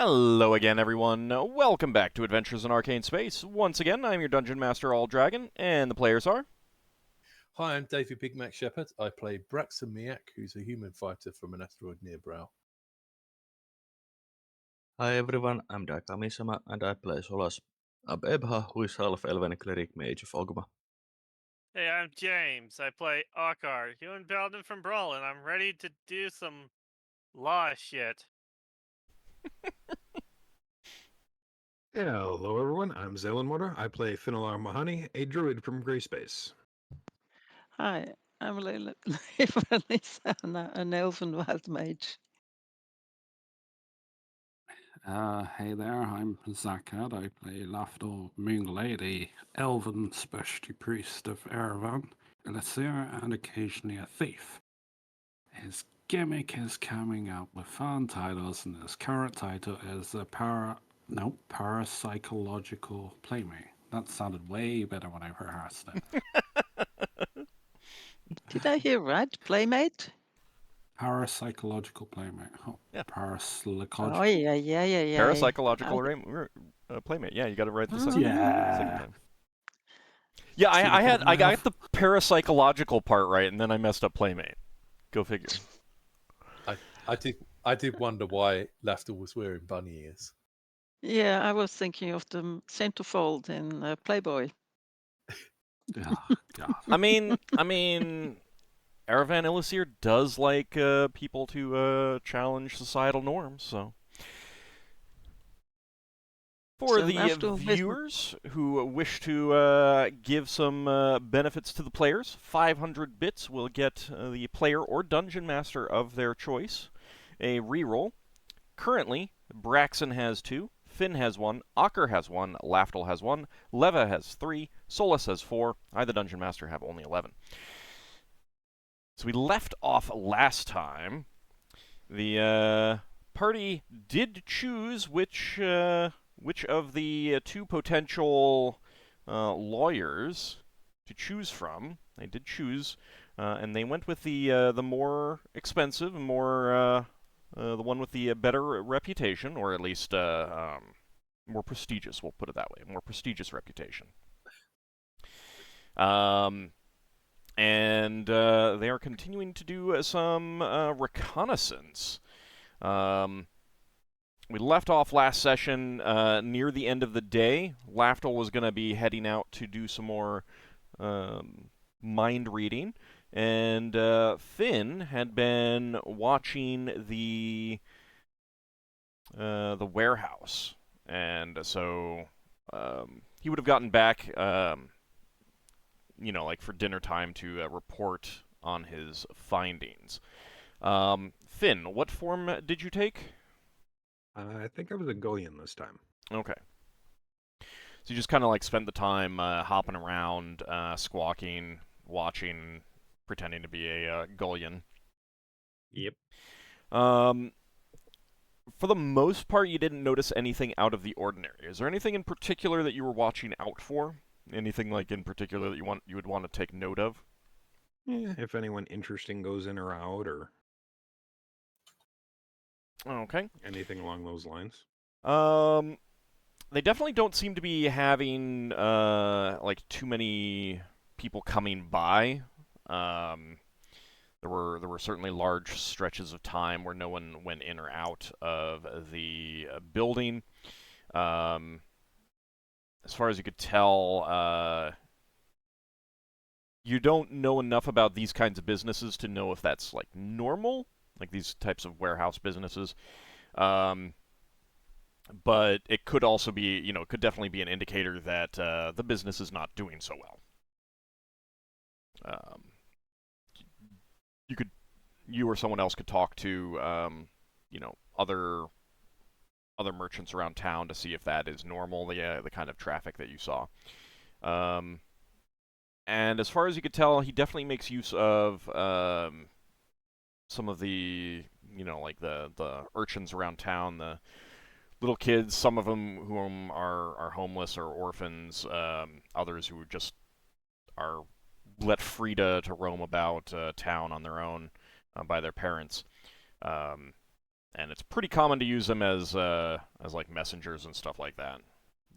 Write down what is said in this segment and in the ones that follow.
Hello again, everyone. Welcome back to Adventures in Arcane Space. Once again, I'm your Dungeon Master, AuldDragon, and the players are... Hi, I'm David Big Mac Shepherd. I play Braxon Miacc, who's a human fighter from an asteroid near Bral. Hi everyone, I'm Dakamisama and I play Solas, Ebha, who is Half-Elven Cleric Mage of Ogma. Hey, I'm James. I play Ockar, human Paladin from Bral, and I'm ready to do some law shit. Hello everyone, I'm Zelenwater. I play Finnel'ar Mohani, a druid from Grey Space. Hi, I'm Levalithana, an elven wild mage. Hey there, I'm Zakad. I play Lafdul Moonglade, a elven specialty priest of Erevan, Elixir, and occasionally a thief. His gimmick is coming out with fun titles, and his current title is the Parapsychological Playmate. That sounded way better when I rehearsed it. Did I hear right? Playmate? Parapsychological Playmate. Oh, Yeah. Parapsychological. Oh, yeah. Parapsychological playmate. Yeah, you got it right the second Yeah. time. Yeah, See the I problem I got have? the parapsychological part right, and then I messed up playmate. Go figure. I did wonder why Lafdul was wearing bunny ears. Yeah, I was thinking of the centerfold in Playboy. Oh, God. I mean, Aravan Elixir does like people to challenge societal norms, so... For So the Lafdul with- viewers who wish to give some benefits to the players, 500 bits will get the player or dungeon master of their choice a reroll. Currently, Braxon has 2, Finn has 1, Ockar has 1, Lafdul has 1, Leva has 3, Solas has 4, I, the dungeon master, have only 11. So we left off last time. The party did choose which of the two potential lawyers to choose from. They did choose, and they went with the more expensive, the one with the better reputation, or at least more prestigious. We'll put it that way, more prestigious reputation. And they are continuing to do some reconnaissance. We left off last session near the end of the day. Lafdul was going to be heading out to do some more mind reading, and Finn had been watching the warehouse, and so he would have gotten back, like for dinner time to report on his findings. Finn, what form did you take? I think I was a Goyen this time. Okay. So you just kind of like spent the time hopping around, squawking, watching, pretending to be a Gullion. Yep. For the most part, you didn't notice anything out of the ordinary. Is there anything in particular that you were watching out for? Anything like in particular that you would want to take note of? Yeah, if anyone interesting goes in or out, or Okay. anything along those lines. They definitely don't seem to be having like too many people coming by. There were certainly large stretches of time where no one went in or out of the building. As far as you could tell, you don't know enough about these kinds of businesses to know if that's like normal, like these types of warehouse businesses. But it could also be, it could definitely be an indicator that the business is not doing so well. You or someone else could talk to, other merchants around town to see if that is normal, the kind of traffic that you saw. And as far as you could tell, he definitely makes use of some of the, like the urchins around town, the little kids, some of them whom are homeless or orphans, others who just are let free to roam about town on their own by their parents. And it's pretty common to use them as like messengers and stuff like that.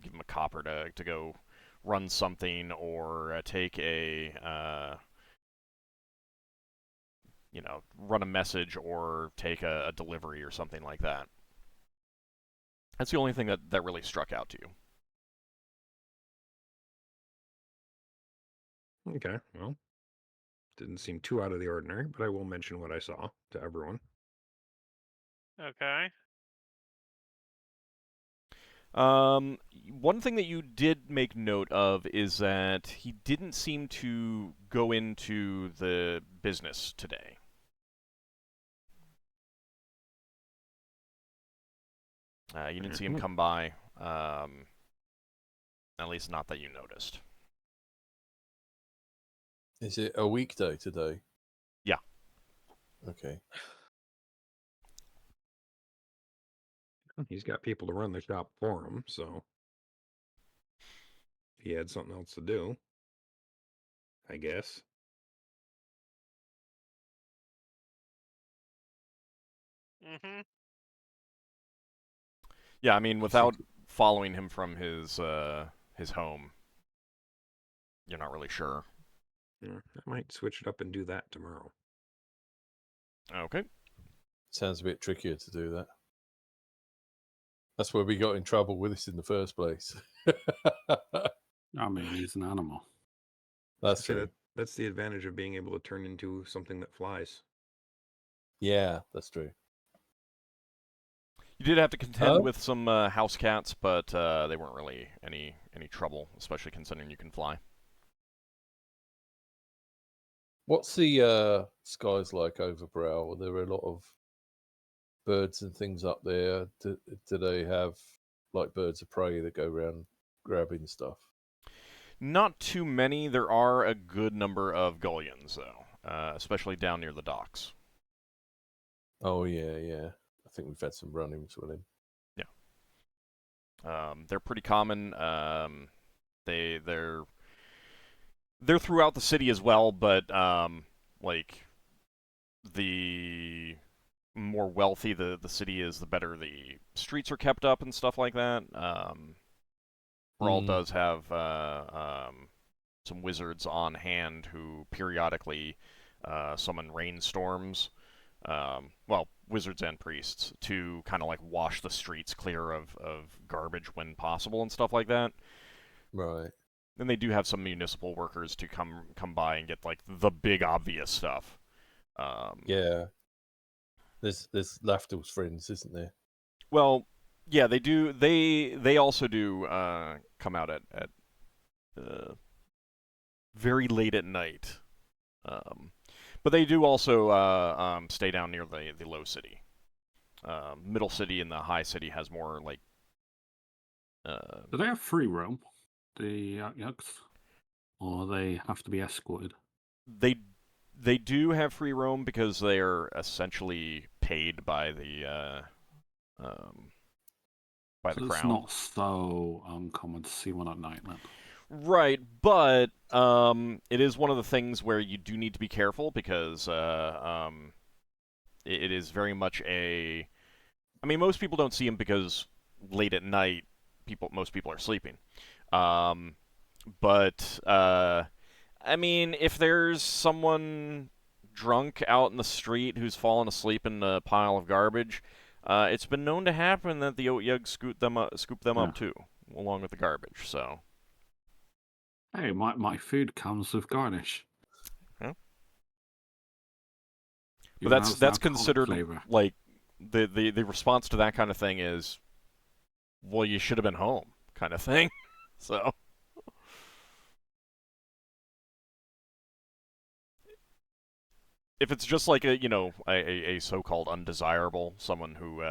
Give them a copper to go run something or take a run a message or take a delivery or something like that. That's the only thing that really struck out to you. Okay, well, didn't seem too out of the ordinary, but I will mention what I saw to everyone. Okay. One thing that you did make note of is that he didn't seem to go into the business today. You didn't see him come by, at least not that you noticed. Is it a weekday today? Yeah. Okay. He's got people to run the shop for him, so he had something else to do, I guess. Mm-hmm. Yeah, I mean, without following him from his home, you're not really sure. Yeah, I might switch it up and do that tomorrow. Okay. Sounds a bit trickier to do that. That's where we got in trouble with this in the first place. I mean, he's an animal. That's See, true. that's the advantage of being able to turn into something that flies. Yeah, that's true. You did have to contend with some house cats, but they weren't really any trouble, especially considering you can fly. What's the skies like over Bral? Are there a lot of birds and things up there? Do they have like birds of prey that go around grabbing stuff? Not too many. There are a good number of gullions, though, especially down near the docks. Oh yeah. I think we've had some run-ins with him. Yeah. They're pretty common. They're throughout the city as well, but like the more wealthy the city is, the better the streets are kept up and stuff like that. Bral does have some wizards on hand who periodically summon rainstorms. Well, wizards and priests to kind of like wash the streets clear of garbage when possible and stuff like that. Right. And they do have some municipal workers to come by and get like the big obvious stuff. Yeah. There's Lafdul's friends, isn't there? Well, yeah, they do. They also do come out at very late at night. But they do also stay down near the low city. Middle city and the high city has more like. Do they have free roam, the Yugs? Or they have to be escorted? They do have free roam because they are essentially paid by the So crown. it's not so uncommon to see one at night then. Right, but it is one of the things where you do need to be careful because it is very much a. I mean, most people don't see him because late at night, most people are sleeping. But I mean, if there's someone drunk out in the street who's fallen asleep in a pile of garbage, it's been known to happen that the Otyug scoop them up too, along with the garbage. So. Hey, my food comes with garnish. Yeah. Even But though it's that's alcoholic considered flavor. like the response to that kind of thing is, well, you should have been home, kind of thing. So. If it's just like a so-called undesirable, someone who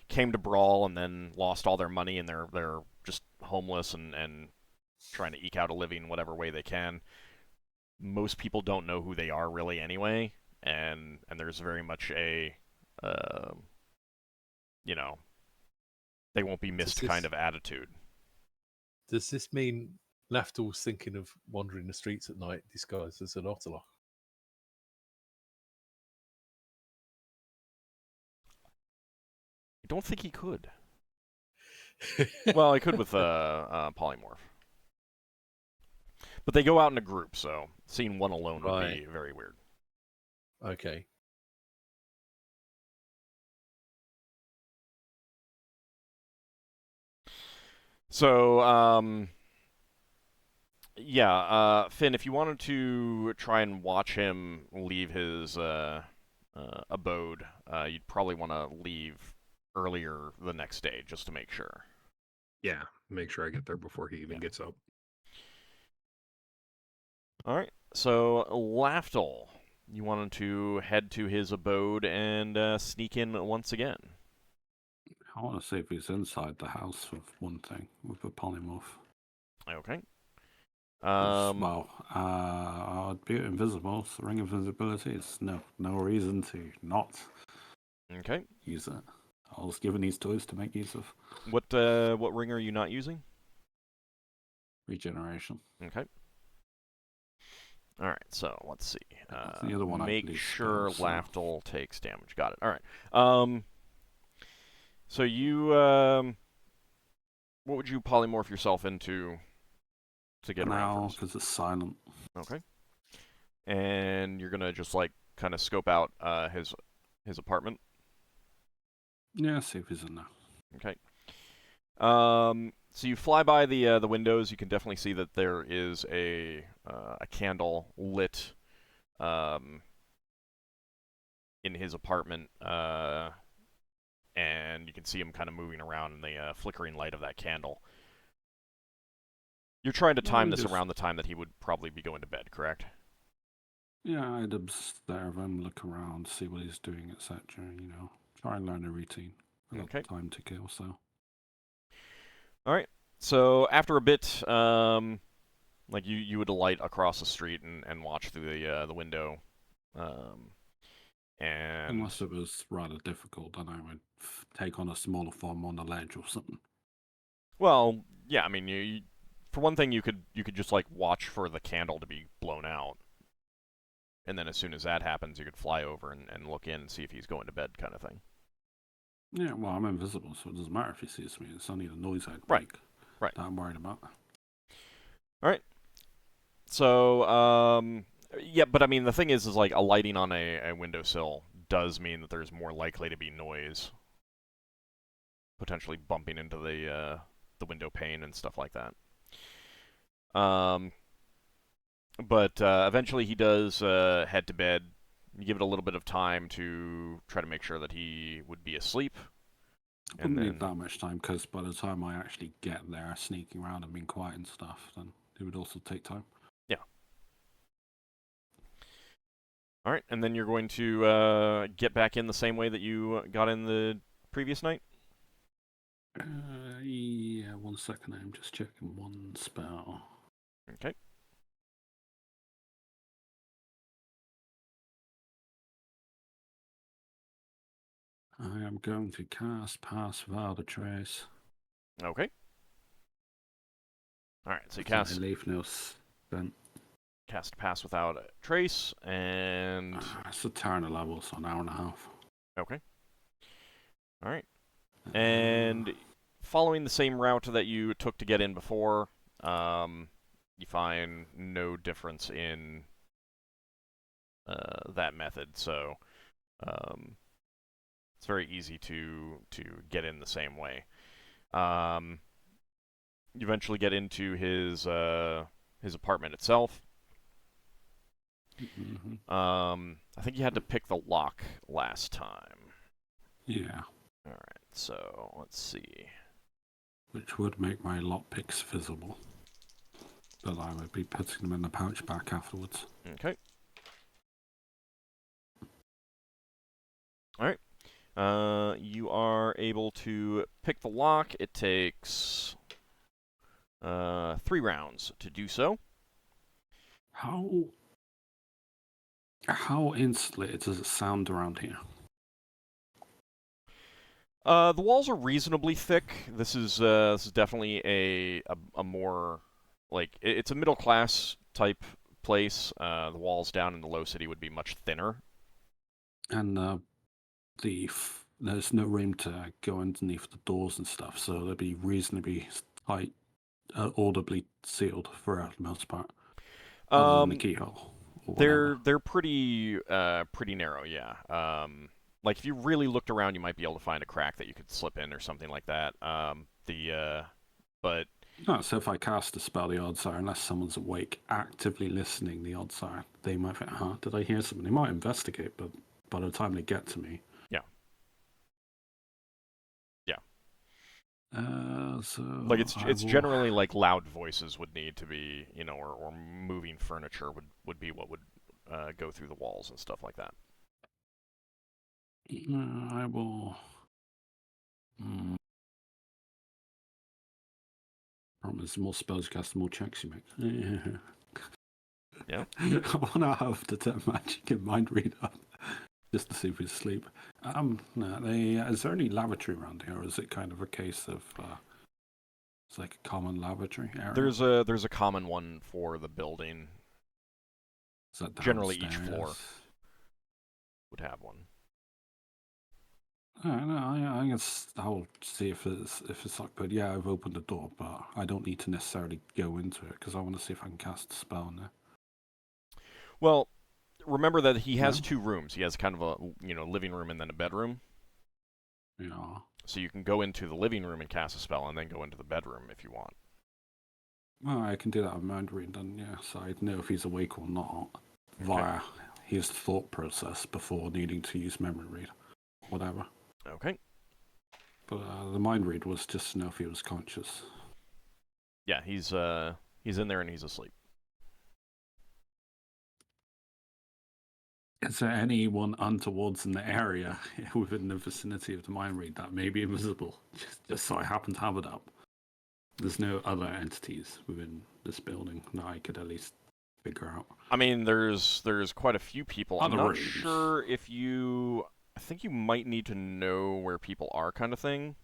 came to Brawl and then lost all their money and they're just homeless and trying to eke out a living whatever way they can, most people don't know who they are really anyway, and there's very much a they won't be missed kind of attitude. Does this mean Lafdul's thinking of wandering the streets at night disguised as an Ottolok? don't think he could. Well, he could with polymorph. But they go out in a group, so seeing one alone would be very weird. Okay. So, yeah, Finn, if you wanted to try and watch him leave his abode, you'd probably want to leave earlier the next day, just to make sure. Yeah, make sure I get there before he even gets up. Alright, so Lafdul, you wanted to head to his abode and sneak in once again. I want to see if he's inside the house, with one thing, with a polymorph. Okay. Well, I'd be invisible, so ring of invisibility is no reason to not Okay. use it. I was given these toys to make use of. What ring are you not using? Regeneration. Okay. Alright, so let's see. The other one I make believe sure spells, so- Lafdul takes damage. Got it. Alright. So you, what would you polymorph yourself into to get around now, first? because it's silent. Okay. And you're gonna just like kind of scope out his apartment. Yeah, see if he's in there. Okay. So you fly by the windows. You can definitely see that there is a candle lit in his apartment, and you can see him kind of moving around in the flickering light of that candle. You're trying to time this around the time that he would probably be going to bed, correct? Yeah, I'd observe him, look around, see what he's doing, etc. You know, try and learn a routine. I've got Okay. time to kill, so. All right. So after a bit, like you would alight across the street and watch through the window, and Unless it was rather difficult, then I would take on a smaller form on the ledge or something. well, yeah. I mean, you for one thing, you could just like watch for the candle to be blown out, and then as soon as that happens, you could fly over and look in and see if he's going to bed, kind of thing. Yeah, well, I'm invisible, so it doesn't matter if he sees me. It's only the noise I'd Right. make Right. that I'm worried about. All right. So, yeah, but I mean, the thing is like alighting on a windowsill does mean that there's more likely to be noise, potentially bumping into the window pane and stuff like that. But eventually he does head to bed. You give it a little bit of time to try to make sure that he would be asleep. I wouldn't need that much time, because by the time I actually get there, sneaking around and being quiet and stuff, then it would also take time. Yeah. All right, and then you're going to get back in the same way that you got in the previous night? Yeah, 1 second, I'm just checking one spell. Okay. I am going to cast Pass Without a Trace. Okay. All right, so you I cast leave no spent. Pass Without a Trace, and It's a turn of level, so an hour and a half. okay. All right, and following the same route that you took to get in before, you find no difference in that method. So it's very easy to get in the same way. You eventually get into his apartment itself. Mm-hmm. I think you had to pick the lock last time. Yeah. All right, so let's see. Which would make my lockpicks visible. But I would be putting them in the pouch back afterwards. Okay. All right. You are able to pick the lock. It takes 3 rounds to do so. How insulated does it sound around here? The walls are reasonably thick. This is definitely a more like it's a middle class type place. The walls down in the low city would be much thinner. And the there's no room to go underneath the doors and stuff, so they'll be reasonably tight, audibly sealed for the most part. Other than the keyhole. Or whatever. They're pretty narrow, yeah. Like if you really looked around, you might be able to find a crack that you could slip in or something like that. But No, so if I cast a spell, the odds are, unless someone's awake, actively listening, the odds are they might think, huh, did I hear something? They might investigate, but by the time they get to me. Yeah. So like it's generally like loud voices would need to be, or moving furniture would be what would go through the walls and stuff like that. I will. Problem is, the more spells you cast, the more checks you make. Yeah. I want to have Detect Magic and Mind Read up just to see if he's asleep. No, is there any lavatory around here, or is it kind of a case of it's like a common lavatory area? There's a common one for the building. Is that generally each downstairs? floor would have one. I guess I'll see if it's like, but yeah, I've opened the door, but I don't need to necessarily go into it because I want to see if I can cast a spell in there. Well, remember that he has No? 2 rooms. He has kind of a living room and then a bedroom. Yeah. So you can go into the living room and cast a spell, and then go into the bedroom if you want. Well, I can do that with mind read, then, yeah, so I'd know if he's awake or not via his thought process before needing to use memory read, whatever. Okay. But the mind read was just to know if he was conscious. Yeah, he's in there and he's asleep. Is there anyone untowards in the area within the vicinity of the mind read that may be invisible? Just so I happen to have it up. There's no other entities within this building that I could at least figure out. I mean, there's quite a few people. Other I'm not rooms. sure if you... I think you might need to know where people are, kind of thing.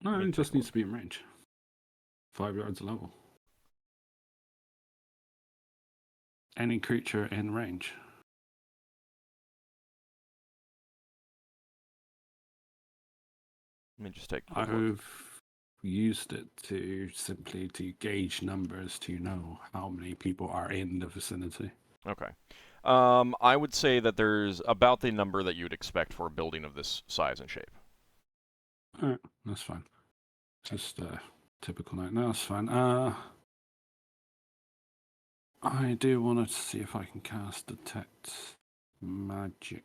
No, it just needs to be in range. 5 yards level. Any creature in range. Let me just take a quick look. I've used it to simply to gauge numbers to know how many people are in the vicinity. Okay. I would say that there's about the number that you would expect for a building of this size and shape. Alright, that's fine. Just a typical night. No, that's fine. I do want to see if I can cast Detect Magic.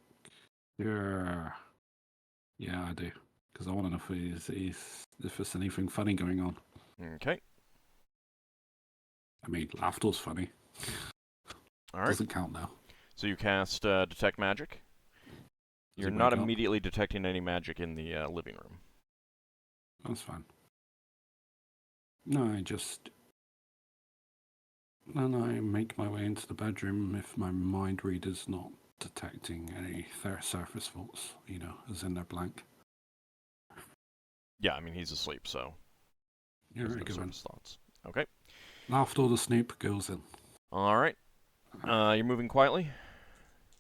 Yeah, I do. Because I want to know if there's anything funny going on. Okay. I mean, Lafdul's funny. All right. Doesn't count now. So you cast Detect Magic. You're not immediately detecting any magic in the living room. That's fine. No, then I make my way into the bedroom if my mind reader's not detecting any surface faults, as in they're blank. Yeah, I mean, he's asleep, so... Yeah, there's right, no go in. surface thoughts. Okay. After the Snoop goes in. All right. You're moving quietly?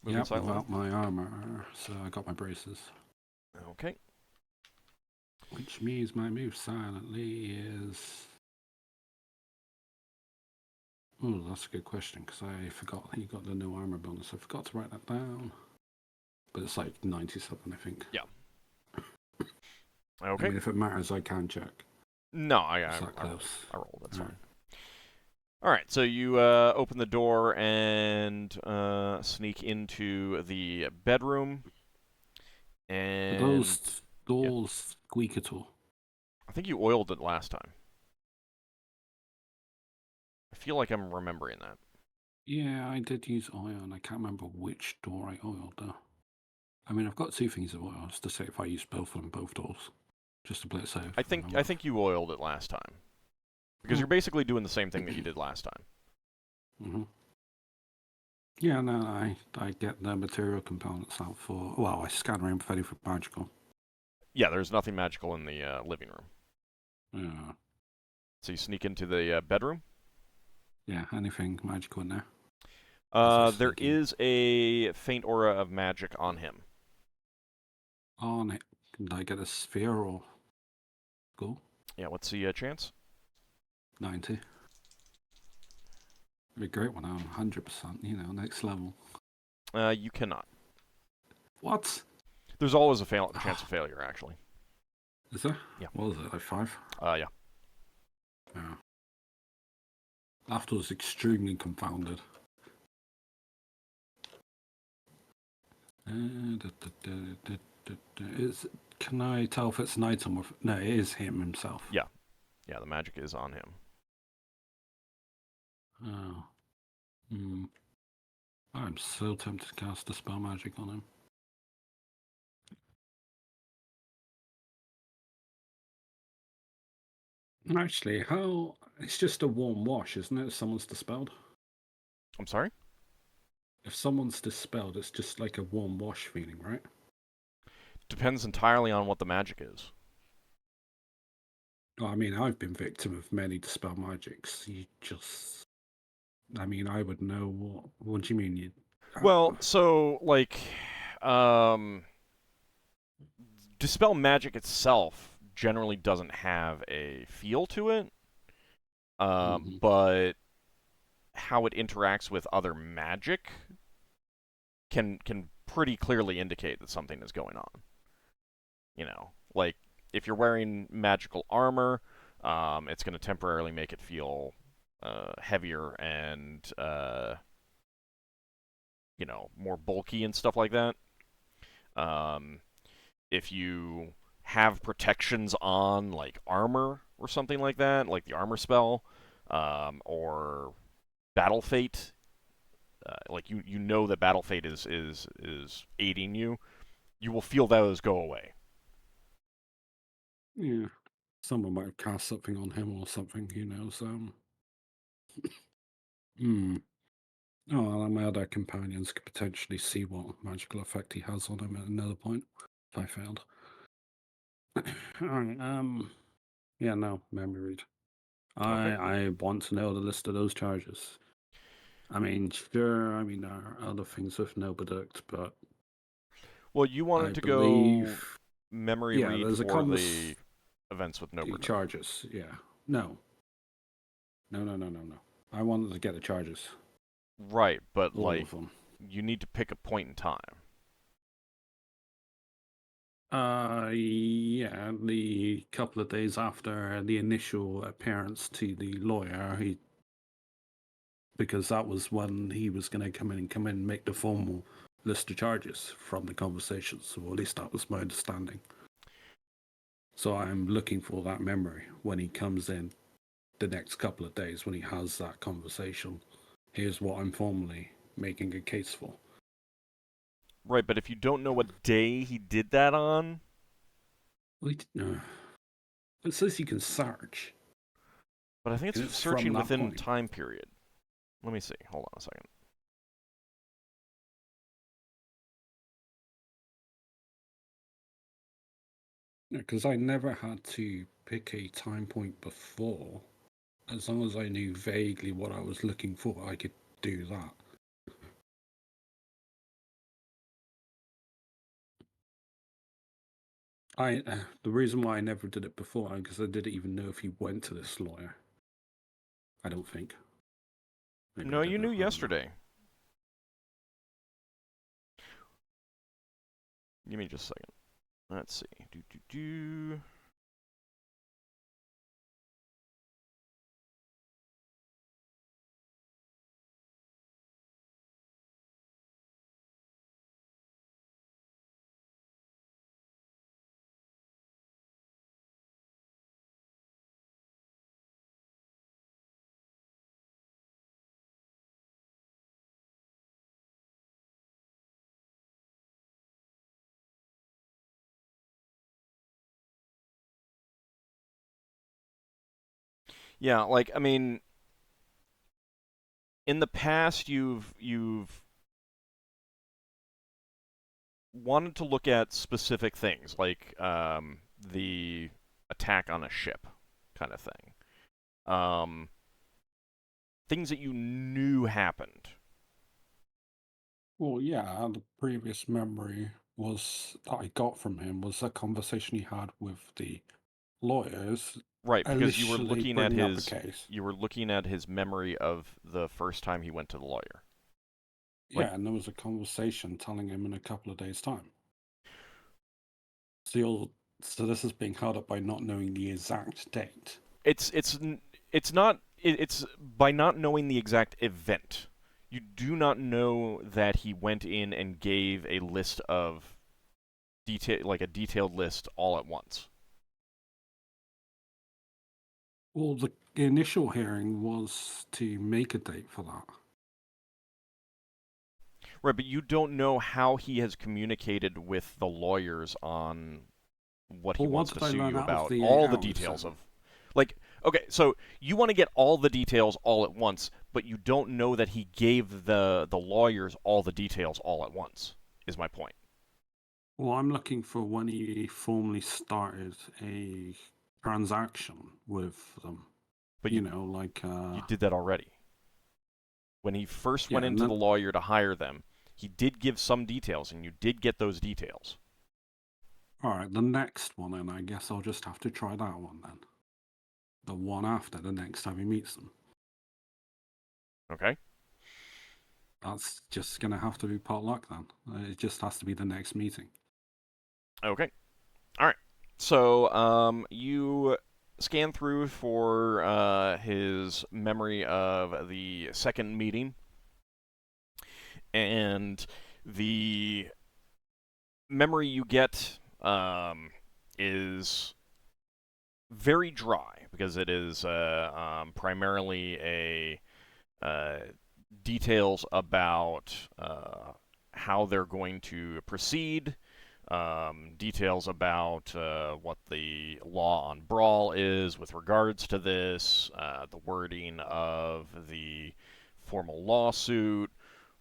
Yeah, without my armor, so I got my braces. Okay. Which means my move silently is... Oh, that's a good question, because I forgot you got the no armor bonus. I forgot to write that down. But it's like 97, I think. Yeah. Okay. I mean, if it matters, I can check. No, I rolled. That's fine. All right, so you open the door and sneak into the bedroom. And those doors squeak at all? I think you oiled it last time. I feel like I'm remembering that. Yeah, I did use oil, and I can't remember which door I oiled, though. I mean, I've got 2 things of oil, just to say if I use both of them, both doors. Just to play it safe. I think you oiled it last time. Because you're basically doing the same thing that you did last time. Mm-hmm. Yeah, no, I get the material components out for... Well, I scan around for anything magical. Yeah, there's nothing magical in the living room. Yeah. So you sneak into the bedroom? Yeah, anything magical in there? There is a faint aura of magic on him. On Can I get a sphere or go? Yeah, what's the chance? 90. It'd be great when I'm 100%, next level. You cannot. What? There's always a chance of failure, actually. Is there? Yeah. What is it, like 5? Yeah. Yeah. Lafdul was extremely confounded. Can I tell if it's an item or... No, it is him himself. Yeah. Yeah, the magic is on him. Oh. I'm so tempted to cast Dispel Magic on him. Actually, how... It's just a warm wash, isn't it, if someone's dispelled? I'm sorry? If someone's dispelled, it's just like a warm wash feeling, right? Depends entirely on what the magic is. Oh, I mean, I've been victim of many Dispel Magics. You just... I mean, I would know what... What do you mean? You... Well, so, like... Dispel Magic itself generally doesn't have a feel to it. But how it interacts with other magic can pretty clearly indicate that something is going on. Like, if you're wearing magical armor, it's going to temporarily make it feel heavier and, more bulky and stuff like that. If you have protections on, like, armor or something like that, like the armor spell, or Battle Fate, like you know that Battle Fate is aiding you, you will feel those go away. Yeah. Someone might have cast something on him or something, who knows. Oh, well, my other companions could potentially see what magical effect he has on him at another point, if I failed. Alright, yeah, no, memory read. Okay. I want to know the list of those charges. I mean, sure, there are other things with no deduct, but... Well, you wanted I to believe... go memory read there's for the events with no the reduct. charges, yeah. No. No. I wanted to get the charges. Right, but All like, of them. you need to pick a point in time. Yeah, the couple of days after the initial appearance to the lawyer, because that was when he was going to come in and make the formal list of charges from the conversations. So at least that was my understanding. So I'm looking for that memory when he comes in the next couple of days, when he has that conversation. Here's what I'm formally making a case for. Right, but if you don't know what day he did that on... No. It says you can search. But I think it's from searching that within point. time period. Let me see. Hold on a second. Because I never had to pick a time point before. As long as I knew vaguely what I was looking for, I could do that. The reason why I never did it before, because I didn't even know if he went to this lawyer. I don't think. Maybe No, I did you know, knew I don't know. yesterday. Give me just a second. Let's see. Yeah, like, I mean, in the past you've wanted to look at specific things, like the attack on a ship kind of thing. Things that you knew happened. Well, yeah, I had the previous memory was that I got from him was a conversation he had with the lawyers. Right, because you were initially looking at bringing up his the case. you were looking at his memory of the first time he went to the lawyer. Like- Yeah, and there was a conversation telling him in a couple of days' time. So this is being held up by not knowing the exact date. It's by not knowing the exact event. You do not know that he went in and gave a list of a detailed list all at once. Well, the initial hearing was to make a date for that. Right, but you don't know how he has communicated with the lawyers on what he Well, what wants did to I sue learn you out of about, the 8 all the hours details then? of. Like, okay, so you want to get all the details all at once, but you don't know that he gave the lawyers all the details all at once, is my point. Well, I'm looking for when he formally started a transaction with them. But you know, like you did that already. When he first Yeah, went and into then- the lawyer to hire them, he did give some details, and you did get those details. all right, the next one, and I guess I'll just have to try that one then. The one after, the next time he meets them. Okay? That's just gonna have to be potluck then. It just has to be the next meeting. Okay. All right. So you scan through for his memory of the second meeting, and the memory you get is very dry because it is primarily a details about how they're going to proceed. Details about what the law on Bral is with regards to this, the wording of the formal lawsuit,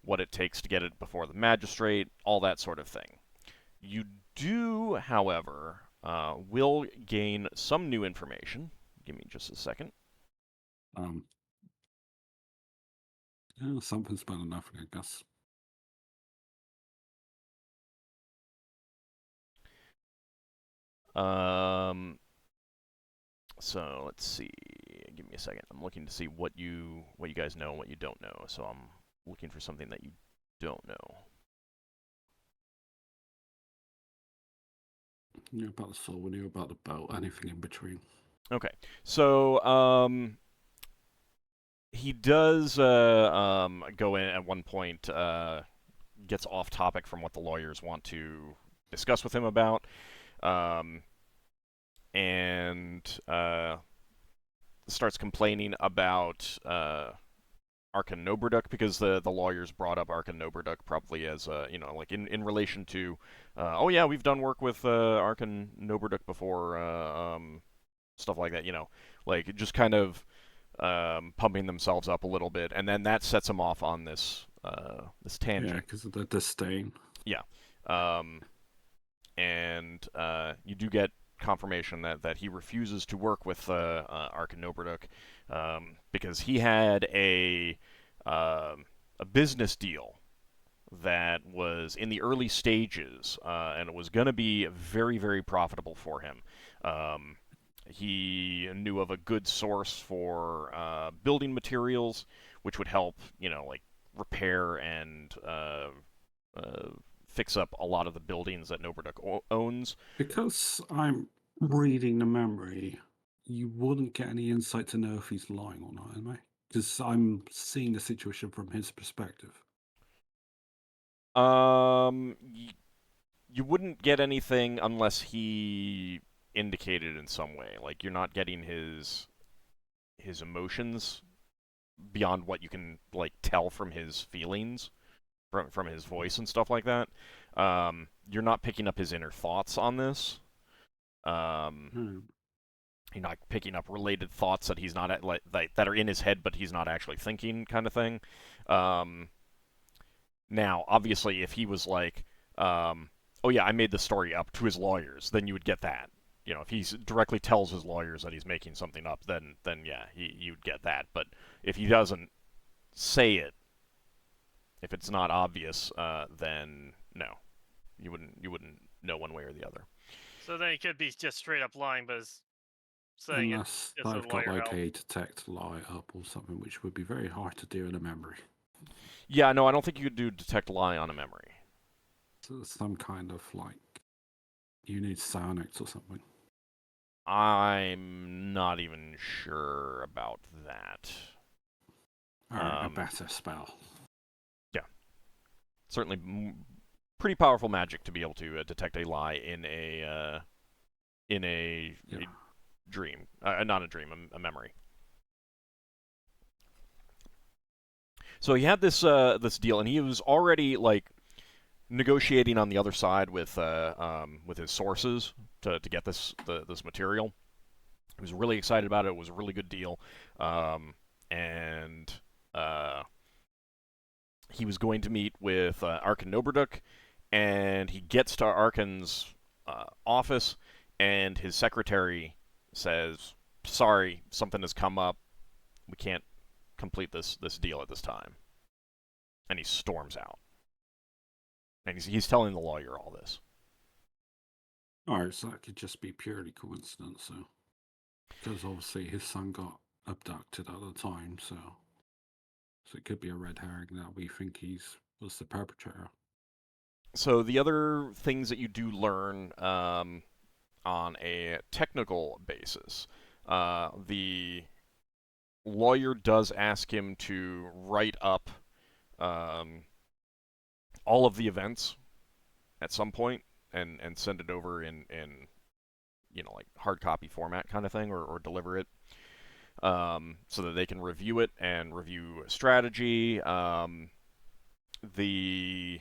what it takes to get it before the magistrate, all that sort of thing. You do, however, will gain some new information. Give me just a second. Yeah, something's bad enough, I guess. So let's see. Give me a second. I'm looking to see what you guys know and what you don't know. So I'm looking for something that you don't know. Knew about the soul, we knew about the belt, anything in between. Okay. So he does go in at one point, gets off topic from what the lawyers want to discuss with him about, and starts complaining about Arkan Noberduk, because the lawyers brought up Arkan Noberduk probably as like in relation to oh yeah, we've done work with Arkan Noberduk before, stuff like that, like just kind of pumping themselves up a little bit, and then that sets them off on this this tangent. Yeah, because of the disdain. And you do get confirmation that he refuses to work with Arkan Noberduk because he had a business deal that was in the early stages, and it was going to be very, very profitable for him. He knew of a good source for building materials, which would help, like repair and fix up a lot of the buildings that Noberduk owns. Because I'm reading the memory, you wouldn't get any insight to know if he's lying or not, am I? Because I'm seeing the situation from his perspective. You wouldn't get anything unless he indicated in some way. Like, you're not getting his emotions beyond what you can like tell from his feelings, from his voice and stuff like that. You're not picking up his inner thoughts on this. You're not picking up related thoughts that he's not that are in his head, but he's not actually thinking, kind of thing. Now, obviously, if he was like, "Oh yeah, I made the story up," to his lawyers, then you would get that. If he directly tells his lawyers that he's making something up, then yeah, you'd get that. But if he doesn't say it, if it's not obvious, then no, You wouldn't know one way or the other. So then he could be just straight up lying, but is saying Unless it's a they've got lawyer like help. a detect lie up or something, which would be very hard to do in a memory. Yeah, no, I don't think you could do detect lie on a memory. So some kind of like, you need psionics or something. I'm not even sure about that. Or a better spell. Certainly pretty powerful magic to be able to detect a lie in a dream, not a dream, a memory. So he had this this deal, and he was already like negotiating on the other side with his sources to get this material. He was really excited about it. It was a really good deal, and he was going to meet with Arkan Noberduk, and he gets to Arkan's office, and his secretary says, "Sorry, something has come up. We can't complete this deal at this time." And he storms out. And he's telling the lawyer all this. Alright, so that could just be purely coincidence, so. Because obviously his son got abducted at the time, so it could be a red herring that we think was the perpetrator. So the other things that you do learn on a technical basis, the lawyer does ask him to write up all of the events at some point and send it over in like hard copy format kind of thing, or deliver it so that they can review it and review strategy. The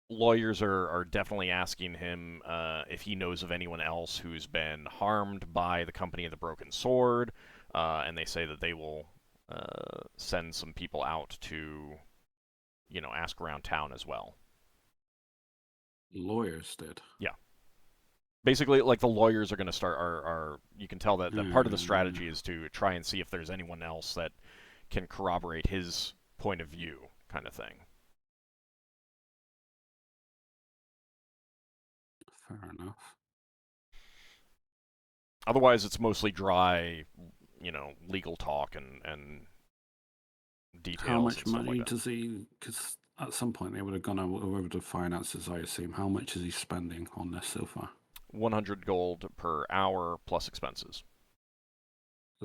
lawyers are definitely asking him if he knows of anyone else who's been harmed by the Company of the Broken Sword, and they say that they will send some people out to, ask around town as well. Lawyers did. Yeah. Basically, like, the lawyers are going to start, you can tell that part of the strategy is to try and see if there's anyone else that can corroborate his point of view, kind of thing. Fair enough. Otherwise, it's mostly dry, legal talk and details. How much and stuff money like that. does he? Because at some point they would have gone over the finances, I assume. How much is he spending on this so far? 100 gold per hour plus expenses.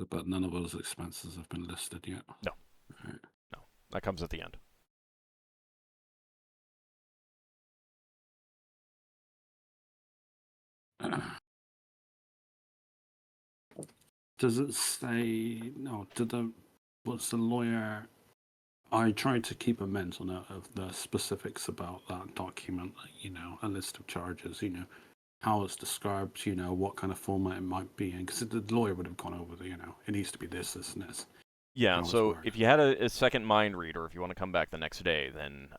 But none of those expenses have been listed yet. No. Right. No. That comes at the end. Does it say no? What's the lawyer? I tried to keep a mental note of the specifics about that document. A list of charges. How it's described. What kind of format it might be in. Because the lawyer would have gone over the. It needs to be this, and this. Yeah. So if you had a second mind read, or if you want to come back the next day, then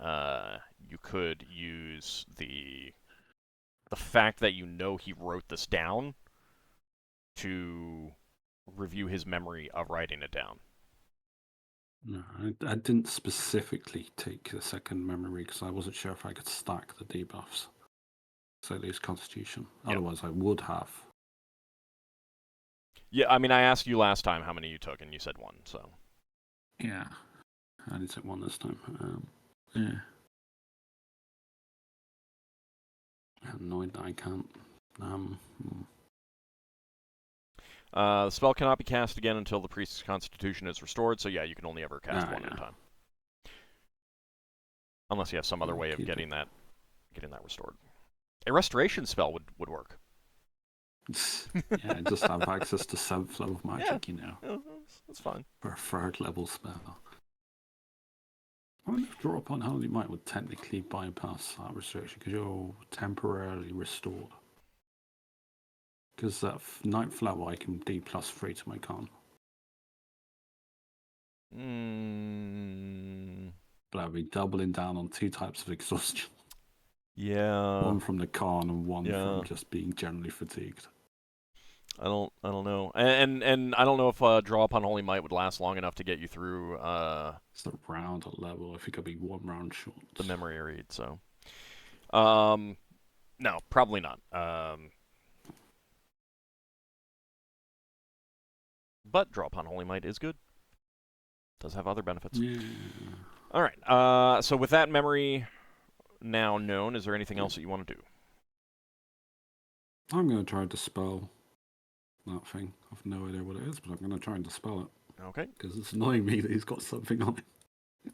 you could use the fact that he wrote this down to review his memory of writing it down. No, I didn't specifically take the second memory because I wasn't sure if I could stack the debuffs. So I lose Constitution. Yep. Otherwise, I would have. Yeah, I mean, I asked you last time how many you took, and you said 1, so. Yeah, I only took 1 this time. Yeah. I'm annoyed that I can't. The spell cannot be cast again until the priest's constitution is restored, so yeah, you can only ever cast 1 at a time. Unless you have some other way of getting that restored. A restoration spell would work. Yeah, just have access to 7th level magic, That's fine. For a 3rd level spell. I wonder if Draw Upon Holy Might would technically bypass that restriction because you're temporarily restored. Because that 9th level I can D +3 to my con. But I'd be doubling down on 2 types of exhaustion. Yeah. One from the con and one from just being generally fatigued. I don't know, and I don't know if draw upon Holy Might would last long enough to get you through It's around a level. I think it'll be 1 round short. the memory read. So, no, probably not. But draw upon Holy Might is good. Does have other benefits. Yeah. All right. So with that memory now known, is there anything else that you want to do? I'm going to try to dispel that thing. I've no idea what it is, but I'm going to try and dispel it. Okay. Because it's annoying me that he's got something on it.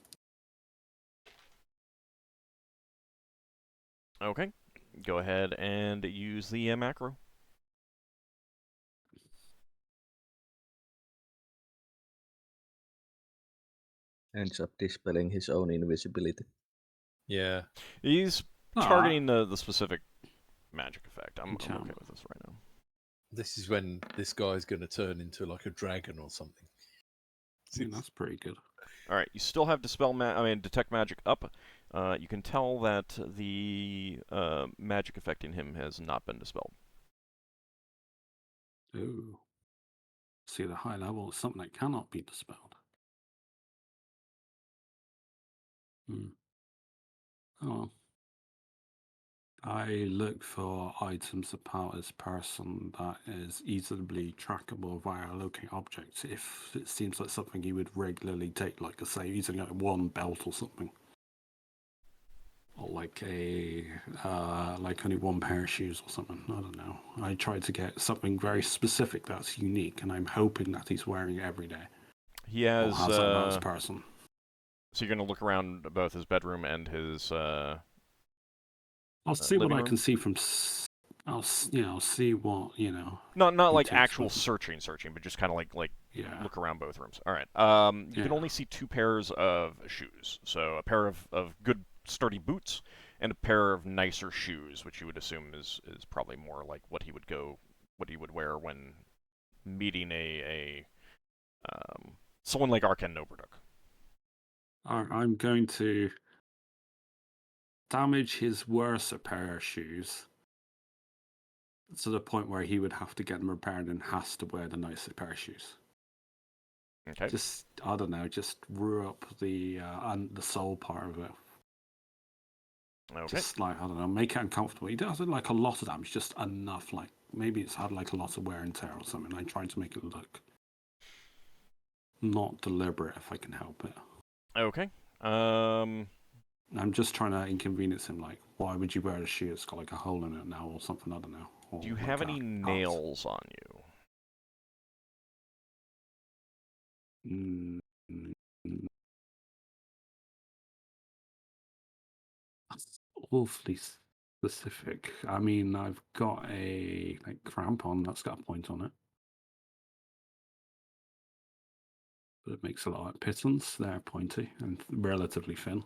Okay. Go ahead and use the macro. Ends up dispelling his own invisibility. Yeah. He's targeting the specific magic effect. I'm okay with this right now. This is when this guy's going to turn into like a dragon or something. That's pretty good. All right, you still have detect magic up. You can tell that the magic affecting him has not been dispelled. Ooh. See, the high level is something that cannot be dispelled. Oh well. I look for items about this person that is easily trackable via locate objects. If it seems like something he would regularly take, like say using like one belt or something, or like a like only one pair of shoes or something. I don't know. I try to get something very specific that's unique, and I'm hoping that he's wearing it every day. He has. Or has that about this person. So you're going to look around both his bedroom and his. I'll see what I room? can see from. I'll see what Not like takes actual with him. searching, but just kind of like Yeah. look around both rooms. All right. You can only see 2 pairs of shoes. So a pair of good sturdy boots and a pair of nicer shoes, which you would assume is probably more like what he would wear when meeting a someone like Arkan Noberduk. I'm going to damage his worst pair of shoes to the point where he would have to get them repaired and has to wear the nicer pair of shoes. Okay. Just, I don't know, just rue up the soul part of it. Okay. Just like, I don't know, make it uncomfortable. He doesn't like a lot of damage, just enough, like maybe it's had like a lot of wear and tear or something. I'm trying to make it look not deliberate if I can help it. Okay. I'm just trying to inconvenience him, like, why would you wear a shoe that's got like a hole in it now or something, I don't know. Or Do you like have a any cut. nails on you? That's awfully specific. I mean, I've got a crampon that's got a point on it. But it makes a lot of pitons. They're pointy and relatively thin.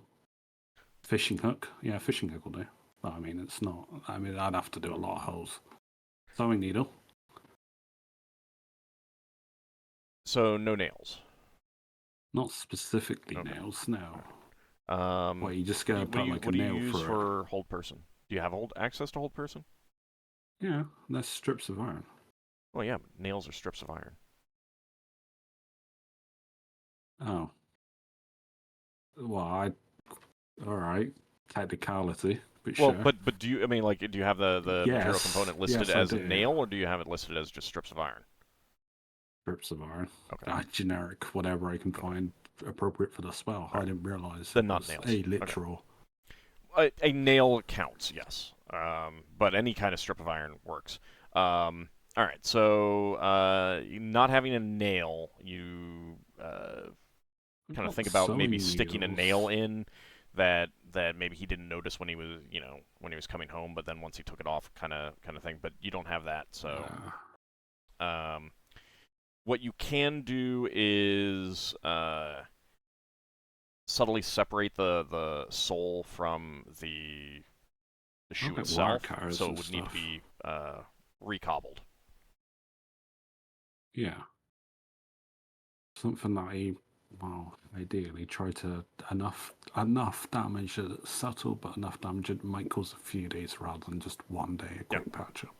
Fishing hook. Yeah, fishing hook will do. But I mean, it's not. I mean, I'd have to do a lot of holes. Sewing needle. So no nails. Not specifically Okay. nails, no. Well, you just gotta put like a what do nail you use through it. for hold person? Do you have access to hold person? Yeah, that's strips of iron. Well, yeah, but nails are strips of iron. Oh. Well, all right. Technicality, but Well, sure. but do you? I mean, like, do you have the material Yes. component listed Yes, I as a do. nail, or do you have it listed as just strips of iron? Strips of iron. Okay. Generic, whatever I can find appropriate for the spell. I didn't realize Then it not was nails. a literal. A nail counts, yes. But any kind of strip of iron works. All right. So, not having a nail, you kind of think about maybe sticking a nail in that maybe he didn't notice when he was when he was coming home, but then once he took it off, kind of thing. But you don't have that, so. What you can do is subtly separate the sole from the shoe itself, so it would need to be recobbled. Yeah. Something that ideally try to enough damage that's subtle, but enough damage it might cause a few days rather than just one day, a quick patch up.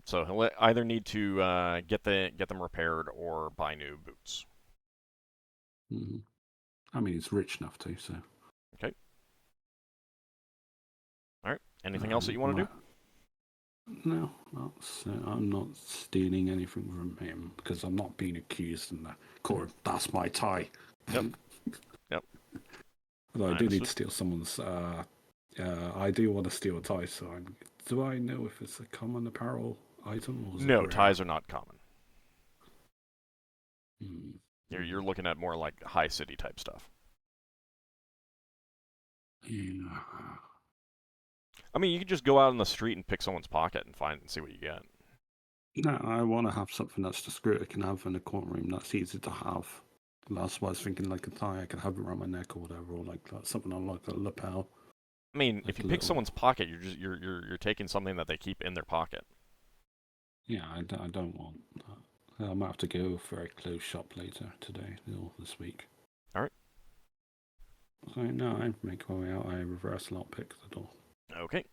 So he'll either need to get them repaired or buy new boots. Mhm. I mean, he's rich enough to, so. Okay. All right. Anything else that you want to do? No, I'm not stealing anything from him because I'm not being accused in the court. That's my tie. Yep. Yep. Although I do need to Understood. steal someone's. I do want to steal a tie. So do I know if it's a common apparel item or is it No, rare? ties are not common. Hmm. You're looking at more like high city type stuff. Yeah. I mean, you could just go out in the street and pick someone's pocket and see what you get. No, I want to have something that's discreet. I can have in a courtroom that's easy to have. That's why I was thinking like a tie. I could have it around my neck or whatever, or like something on like a lapel. I mean, Like if you a pick little- someone's pocket, you're taking something that they keep in their pocket. Yeah, I don't want that. I might have to go for a clothes shop later today or this week. All right. So no, I make my way out. I reverse lockpick the door. Okay.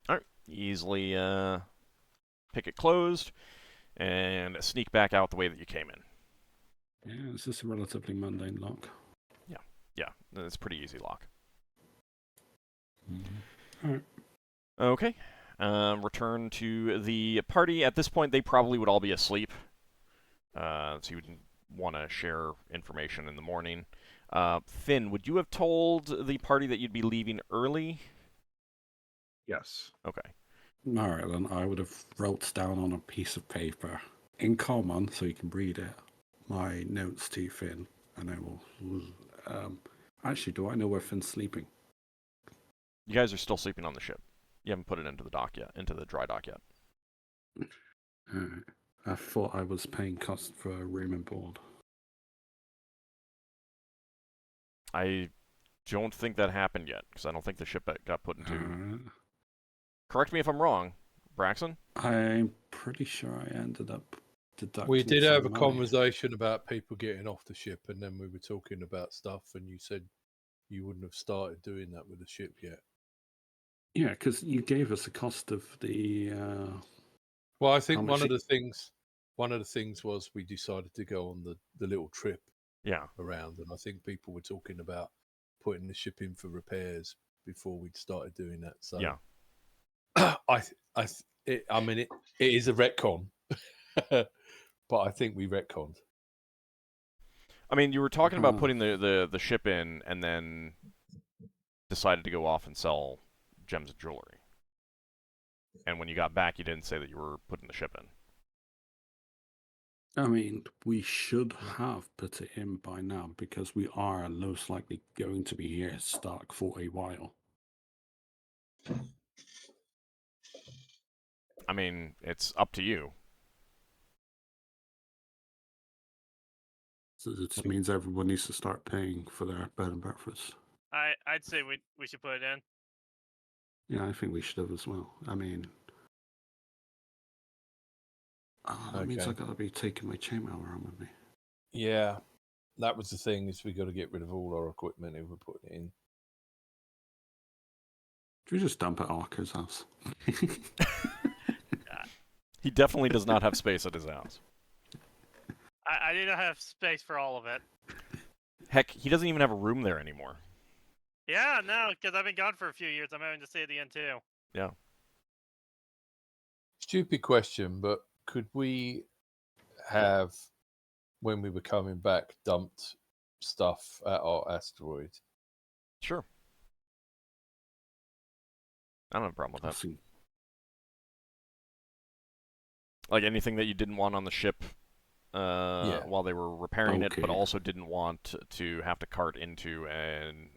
All right. Easily pick it closed and sneak back out the way that you came in. Yeah, it's just a relatively mundane lock. Yeah, it's a pretty easy lock. Mm-hmm. All right. Okay. Return to the party. At this point, they probably would all be asleep. So you wouldn't want to share information in the morning. Finn, would you have told the party that you'd be leaving early? Yes. Okay. All right, then I would have wrote down on a piece of paper in common so you can read it my notes to Finn, and I will. Actually, do I know where Finn's sleeping? You guys are still sleeping on the ship. You haven't put it into the dock yet, into the dry dock yet. I thought I was paying cost for room and board. I don't think that happened yet, because I don't think the ship got put into... Correct me if I'm wrong, Braxon? I'm pretty sure I ended up deducting. We did some have a money. conversation about people getting off the ship, and then we were talking about stuff, and you said you wouldn't have started doing that with the ship yet. Yeah, because you gave us the cost of the. Well, I think How one much of the things was we decided to go on the little trip Yeah. around, and I think people were talking about putting the ship in for repairs before we'd started doing that. So Yeah. I mean, it is a retcon, but I think we retconned. I mean, you were talking about putting the ship in and then decided to go off and sell gems and jewelry. And when you got back, you didn't say that you were putting the ship in. I mean, we should have put it in by now because we are most likely going to be here stuck for a while. I mean, it's up to you. So it just means everyone needs to start paying for their bed and breakfast. I'd say we should put it in. Yeah, I think we should have as well. I mean, that means I gotta be taking my chainmail around with me. Yeah, that was the thing, is we got to get rid of all our equipment if we're putting it in. Should we just dump at Arca's house? He definitely does not have space at his house. I do not have space for all of it. Heck, he doesn't even have a room there anymore. Yeah, no, because I've been gone for a few years. I'm having to stay at the end too. Yeah. Stupid question, but could we have, when we were coming back, dumped stuff at our asteroid? Sure. I don't have a problem with that. Like anything that you didn't want on the ship while they were repairing it, but also didn't want to have to cart into an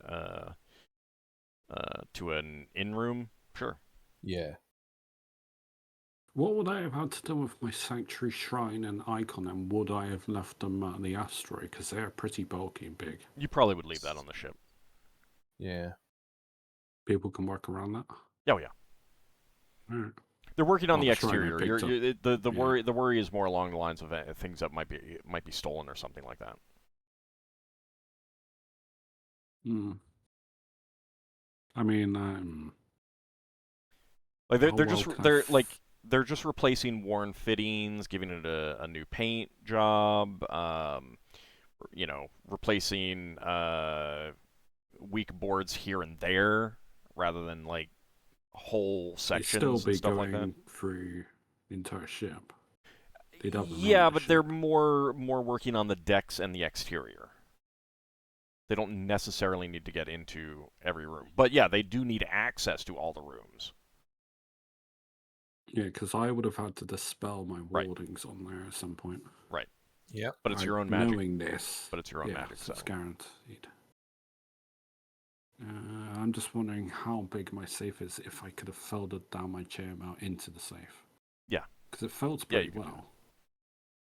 in room. Sure. Yeah. What would I have had to do with my sanctuary shrine and icon, and would I have left them at the asteroid? Because they're pretty bulky and big. You probably would leave that on the ship. Yeah. People can work around that? Oh, yeah. All right. They're working on the the shrine I exterior. picked The worry is more along the lines of things that might be stolen or something like that. Hmm. I mean, Like how well can I they're just replacing worn fittings, giving it a new paint job. You know, replacing weak boards here and there rather than like whole They'd sections still and be stuff like that. going through the entire ship. They'd have them Yeah, on the but they're ship. more working on the decks and the exterior. They don't necessarily need to get into every room. But yeah, they do need access to all the rooms. Yeah, because I would have had to dispel my Right. wardings on there at some point. Right. Yeah. But it's Like, your own magic. Knowing this, But it's your own yeah, magic, so so. it's guaranteed. I'm just wondering how big my safe is if I could have folded down my chair out into the safe. Yeah. Because it folds Yeah, pretty you can do well.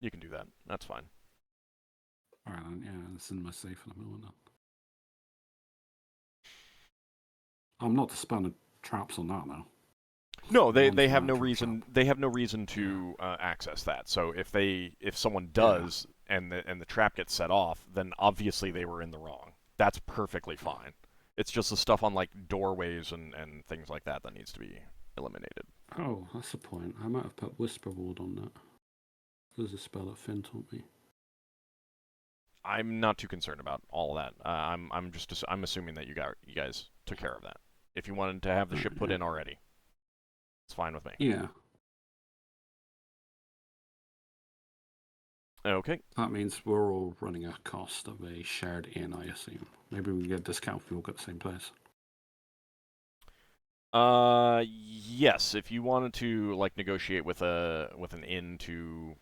You can do that. That's fine. Alright then, yeah, it's in my safe at the moment then. I'm not dispelling traps on that now. No, they One's have an no actual reason. trap. They have no reason to access that. So if someone does and the trap gets set off, then obviously they were in the wrong. That's perfectly fine. It's just the stuff on like doorways and things like that needs to be eliminated. Oh, that's the point. I might have put Whisper Ward on that. There's a spell that Finn taught me. I'm not too concerned about all that. I'm assuming that you guys took care of that. If you wanted to have the ship put in already, it's fine with me. Yeah. Okay. That means we're all running a cost of a shared inn, I assume. Maybe we can get a discount if we all go to the same place. Yes. If you wanted to like negotiate with an inn to,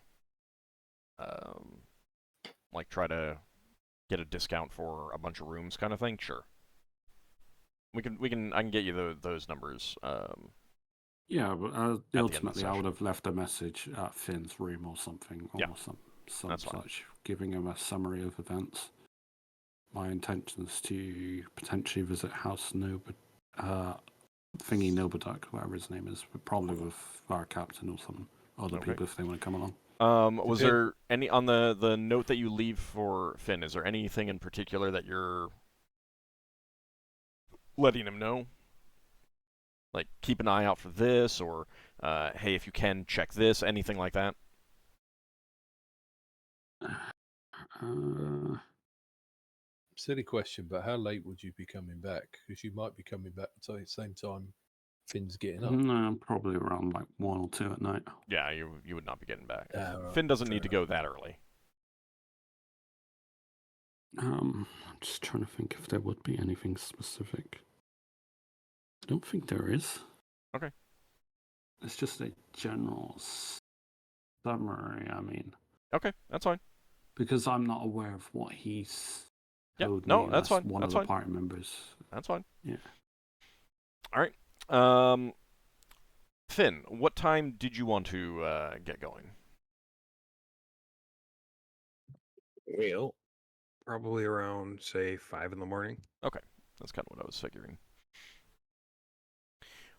like try to get a discount for a bunch of rooms, kind of thing. Sure. I can get you those numbers. Yeah, but ultimately I session. would have left a message at Finn's room or something, or Yeah. some That's fine. such, giving him a summary of events. My intention is to potentially visit House Thingy Nobudak, whatever his name is, but probably with our captain or some other Okay. people if they want to come along. Was there any on the note that you leave for Finn? Is there anything in particular that you're letting him know? Like, keep an eye out for this, or hey, if you can, check this, anything like that? Silly question, but how late would you be coming back? Because you might be coming back at the same time Finn's getting up. No, probably around like 1 or 2 at night. Yeah, you would not be getting back. Right, Finn doesn't fair need to go that early. I'm just trying to think if there would be anything specific. I don't think there is. Okay. It's just a general summary, I mean. Okay, that's fine. Because I'm not aware of what he's Yeah, told no, me that's as fine. one That's of the fine. party members. That's fine. Yeah. All right. Finn, what time did you want to get going? Well, probably around, say, 5 in the morning. Okay, that's kind of what I was figuring.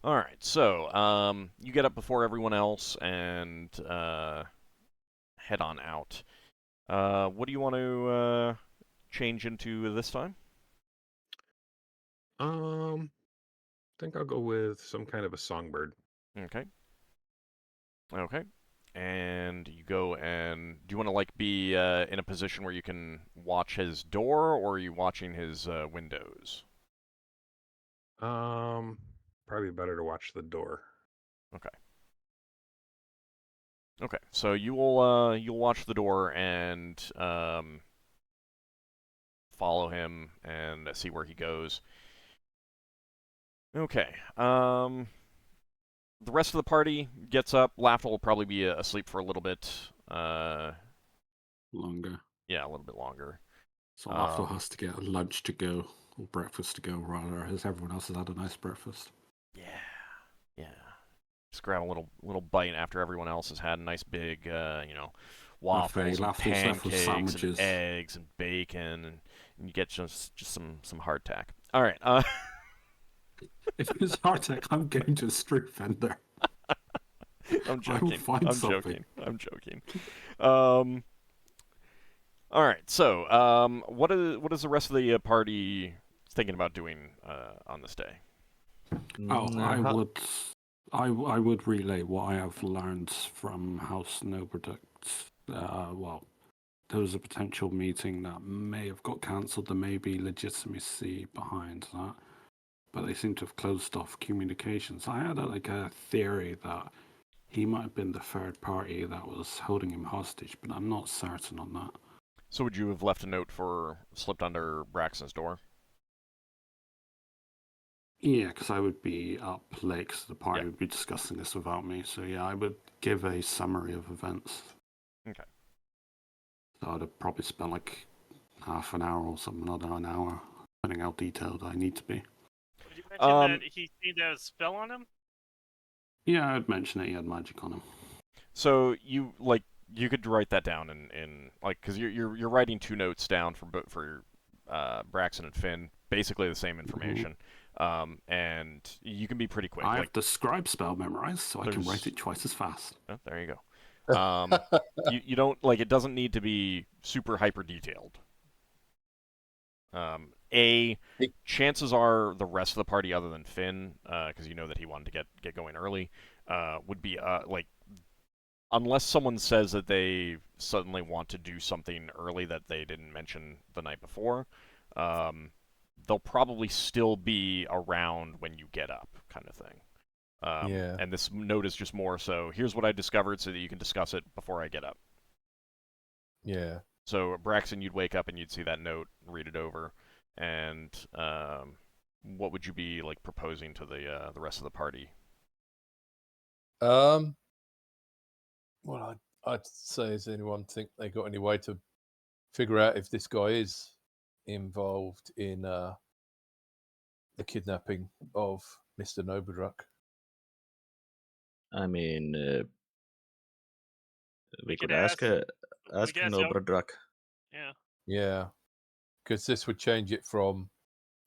All right, so you get up before everyone else and head on out. What do you want to change into this time? I think I'll go with some kind of a songbird. Okay. Okay. And you go and do you want to like be in a position where you can watch his door, or are you watching his windows? Probably better to watch the door. Okay. Okay. So you'll watch the door and follow him and see where he goes. Okay. The rest of the party gets up. Lafdul will probably be asleep for a little bit. Longer. Yeah, a little bit longer. So Lafdul has to get a lunch to go, or breakfast to go, rather, as everyone else has had a nice breakfast. Yeah. Just grab a little bite after everyone else has had a nice big, waffles and Lafdul's left with pancakes sandwiches. and eggs and bacon, and you get just some hardtack. All right. If it's hardtack, I'm going to a street vendor. I'm joking. I will find something. I'm joking. All right. So, what does the rest of the party thinking about doing on this day. Oh, Mm, I would relay what I have learned from House Noberduct. Well, there was a potential meeting that may have got cancelled. There may be legitimacy behind that, but they seem to have closed off communications. I had a theory that he might have been the third party that was holding him hostage, but I'm not certain on that. So would you have left a note slipped under Braxon's door? Yeah, because I would be up late, because the party Yeah. would be discussing this without me. So yeah, I would give a summary of events. Okay. So I'd have probably spent like half an hour or something, not an hour, depending how detailed I need to be. Did you mention that he seemed to have a spell on him? Yeah, I'd mention it. He had magic on him. So you could write that down in because you're writing 2 notes down for Braxon and Finn, basically the same information, and you can be pretty quick. I have the scribe spell memorized, so I can there's- write it twice as fast. Oh, there you go. You don't it doesn't need to be super hyper detailed. Chances are the rest of the party, other than Finn, because you know that he wanted to get going early, would be unless someone says that they suddenly want to do something early that they didn't mention the night before, they'll probably still be around when you get up, kind of thing. Yeah. And this note is just more so, here's what I discovered so that you can discuss it before I get up. Yeah. So, Braxon, you'd wake up and you'd see that note, read it over, and what would you be proposing to the rest of the party? Well, I'd say, does anyone think they got any way to figure out if this guy is involved in the kidnapping of Mr. Noberduck? I mean, we could could ask we ask could ask Noberduck. Yeah. Yeah, because this would change it from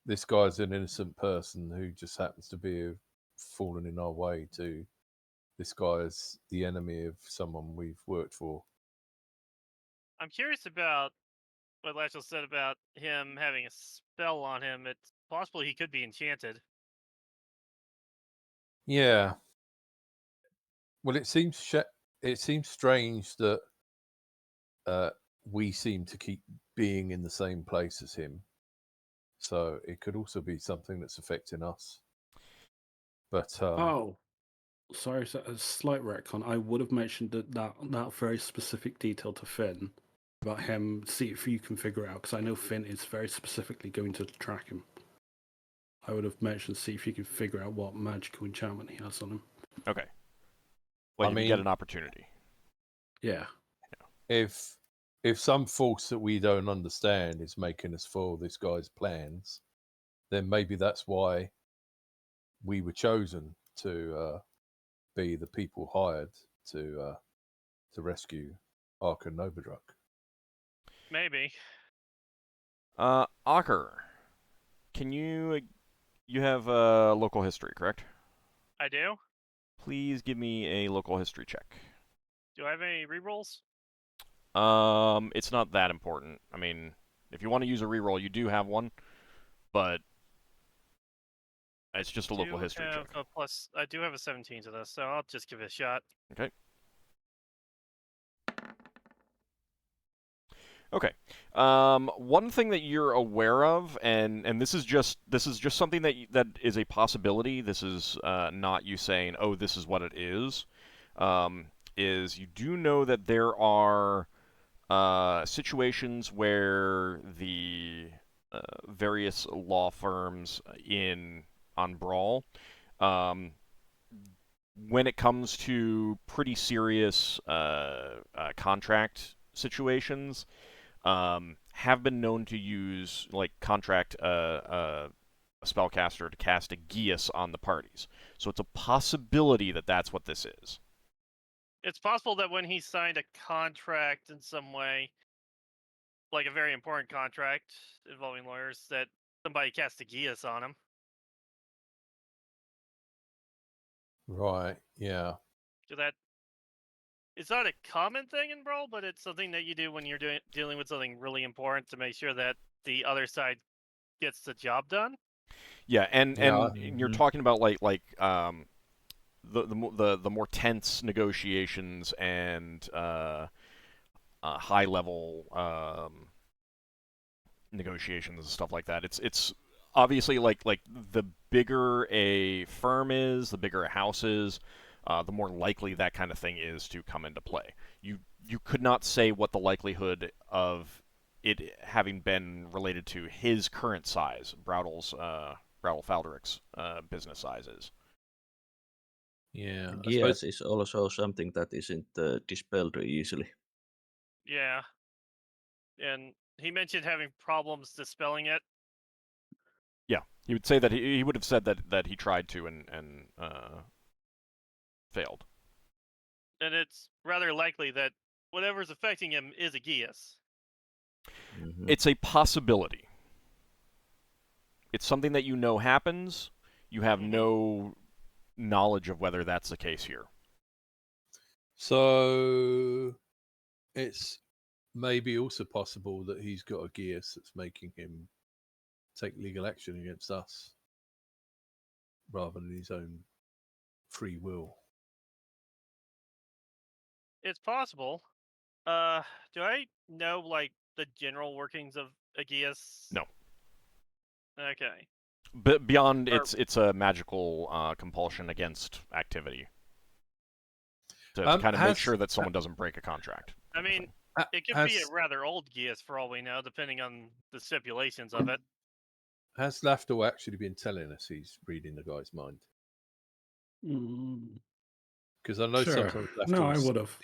this guy's an innocent person who just happens to be fallen in our way to this guy is the enemy of someone we've worked for. I'm curious about what Lachel said about him having a spell on him. It's possible he could be enchanted. Yeah. Well, it seems strange that we seem to keep being in the same place as him. So it could also be something that's affecting us. But Oh, sorry, so a slight retcon. I would have mentioned that very specific detail to Finn about him. See if you can figure it out, because I know Finn is very specifically going to track him. I would have mentioned see if you can figure out what magical enchantment he has on him. Okay. I If you get an opportunity. Yeah. if some force that we don't understand is making us follow this guy's plans, then maybe that's why we were chosen to be the people hired to rescue Ark and Noberduck. Maybe. Ockar, can you have local history, correct? I do. Please give me a local history check. Do I have any rerolls? It's not that important. I mean, if you want to use a reroll, you do have one, but it's just a local history check. I do have a 17 to this, so I'll just give it a shot. Okay. Okay. One thing that you're aware of, and this is just something that is a possibility. This is not you saying, "Oh, this is what it is." Is you do know that there are situations where the various law firms on Bral, when it comes to pretty serious contract situations, have been known to use contract a spellcaster to cast a geas on the parties. So it's a possibility that that's what this is. It's possible that when he signed a contract in some way, like a very important contract involving lawyers, that somebody cast a geas on him. Right, yeah. So it's not a common thing in Brawl, but it's something that you do when you're dealing with something really important to make sure that the other side gets the job done. Yeah, and Yeah, you're talking about like the more tense negotiations and high level negotiations and stuff like that. It's obviously like the bigger a firm is, the bigger a house is, the more likely that kind of thing is to come into play. You could not say what the likelihood of it having been related to his current size, Brattle Faldric's business size is. yeah. I Gears suppose is also something that isn't dispelled easily. Yeah. And he mentioned having problems dispelling it. Yeah, he would say that he would have said that he tried to and failed. And it's rather likely that whatever's affecting him is a Geas. It's a possibility. It's something that you know happens. You have no knowledge of whether that's the case here. so. It's maybe also possible that he's got a Geas that's making him take legal action against us rather than his own free will. It's possible. Do I know like the general workings of a Geas? No. Okay. But beyond Or- it's a magical compulsion against activity to kind of make has- sure that someone doesn't break a contract. I mean, it could be a rather old Geas for all we know, depending on the stipulations of it. Has Lafdul actually been telling us he's reading the guy's mind? Mm, Because I know Sure. sometimes No, I Lafdul's would have.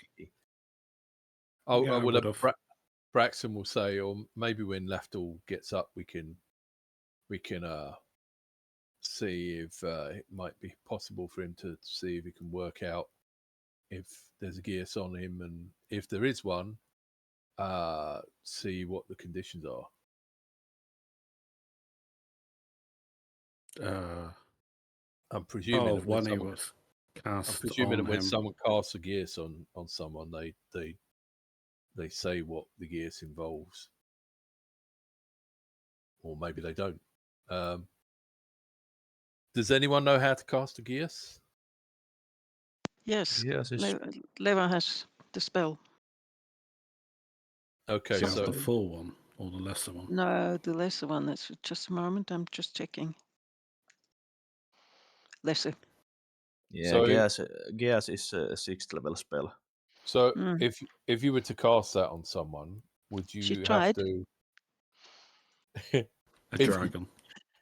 Oh, Yeah, I well, would have. Braxon will say, or maybe when Lafdul gets up, we can see if it might be possible for him to see if he can work out if there's a Geas on him, and if there is one, see what the conditions are. I'm presuming that when When he someone, was I'm cast presuming on that when him. someone casts a Geas on someone, they say what the Geas involves, or maybe they don't. Does anyone know how to cast a Geas? Yes, Gears is Leva has the spell. Okay, Do you so have the full one or the lesser one? No, the lesser one. That's just a moment. I'm just checking. Lesser. yeah. So- Gears is a 6th level spell. So Mm. if you were to cast that on someone, would She you have tried. to? A If you- dragon.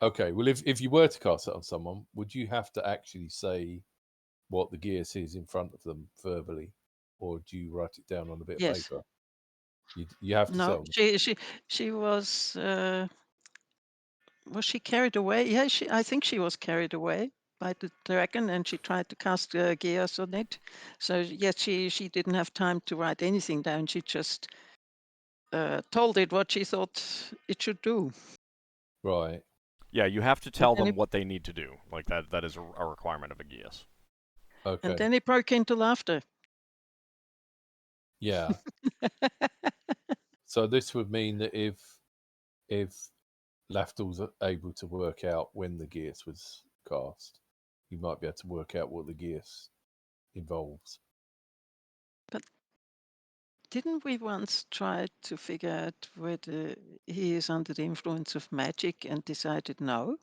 Okay, well, if you were to cast it on someone, would you have to actually say what the Geas is in front of them verbally, or do you write it down on a bit of Yes. paper? You have to No, tell them. she was she carried away? Yeah, I think she was carried away by the dragon, and she tried to cast Geas on it. So yes, she didn't have time to write anything down. She just told it what she thought it should do. Right. Yeah, you have to tell then them what they need to do. Like that is a requirement of a Geas. Okay. And then it broke into laughter. Yeah. So this would mean that if Lafdul's able to work out when the Geas was cast, you might be able to work out what the Geas involves. Didn't we once try to figure out whether he is under the influence of magic and decided no?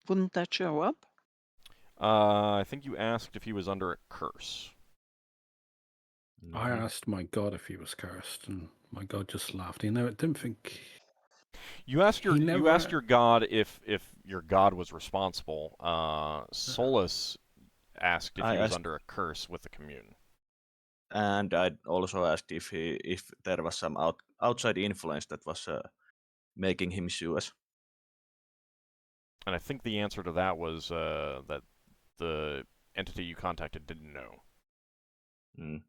Wouldn't that show up? I think you asked if he was under a curse. I asked my god if he was cursed, and my god just laughed. I didn't think. You asked your He you asked never- your god if your god was responsible. Solas asked if I he was asked- under a curse with the commune. And I also asked if there was some outside influence that was making him sue us. And I think the answer to that was that the entity you contacted didn't know. Mm.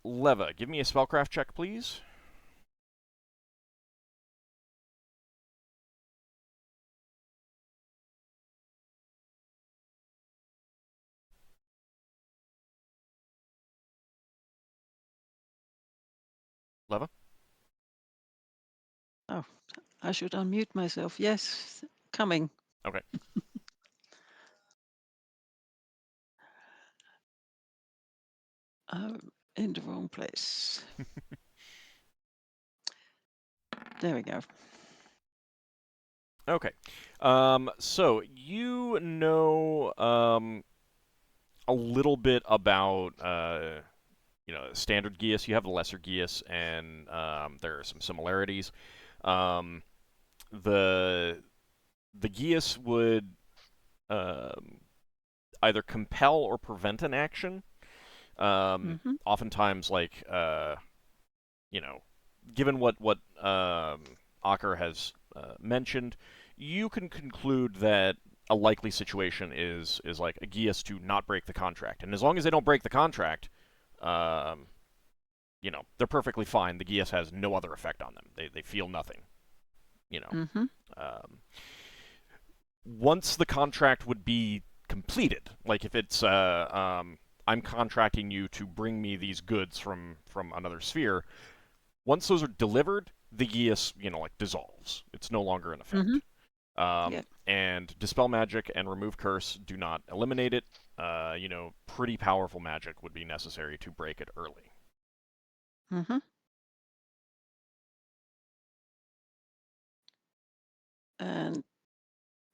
Leva, give me a spellcraft check, please. Leva? Oh, I should unmute myself. Yes, coming. Okay. In the wrong place. There we go. Okay. So you know a little bit about standard Geas. You have the lesser Geas, and there are some similarities. The Geas would either compel or prevent an action. Oftentimes, like given what Ockar has mentioned, you can conclude that a likely situation is like a Geas to not break the contract, and as long as they don't break the contract, they're perfectly fine. The Geas has no other effect on them. They feel nothing. Once the contract would be completed, like if it's I'm contracting you to bring me these goods from another sphere. Once those are delivered, the Geas, dissolves. It's no longer in effect. And Dispel Magic and Remove Curse do not eliminate it. Pretty powerful magic would be necessary to break it early. And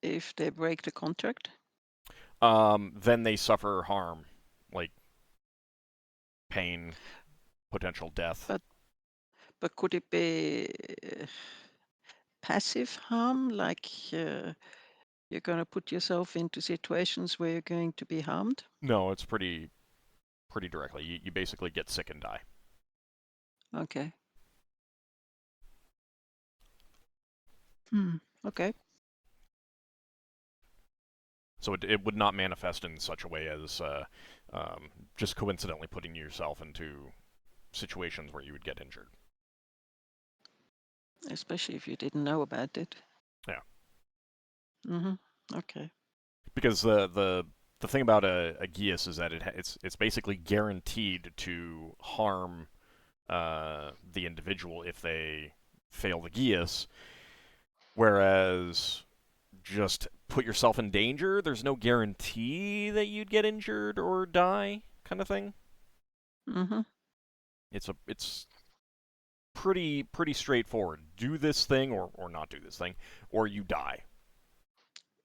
if they break the contract? Then they suffer harm, like pain, potential death. But could it be passive harm, like you're going to put yourself into situations where you're going to be harmed? No, it's pretty directly. You basically get sick and die. Okay. Okay. So it would not manifest in such a way as just coincidentally putting yourself into situations where you would get injured. Especially if you didn't know about it. Yeah. Okay. Because the thing about a Geas is that it's basically guaranteed to harm the individual if they fail the Geas, whereas just put yourself in danger, there's no guarantee that you'd get injured or die, kind of thing. It's pretty straightforward. Do this thing or not do this thing, or you die.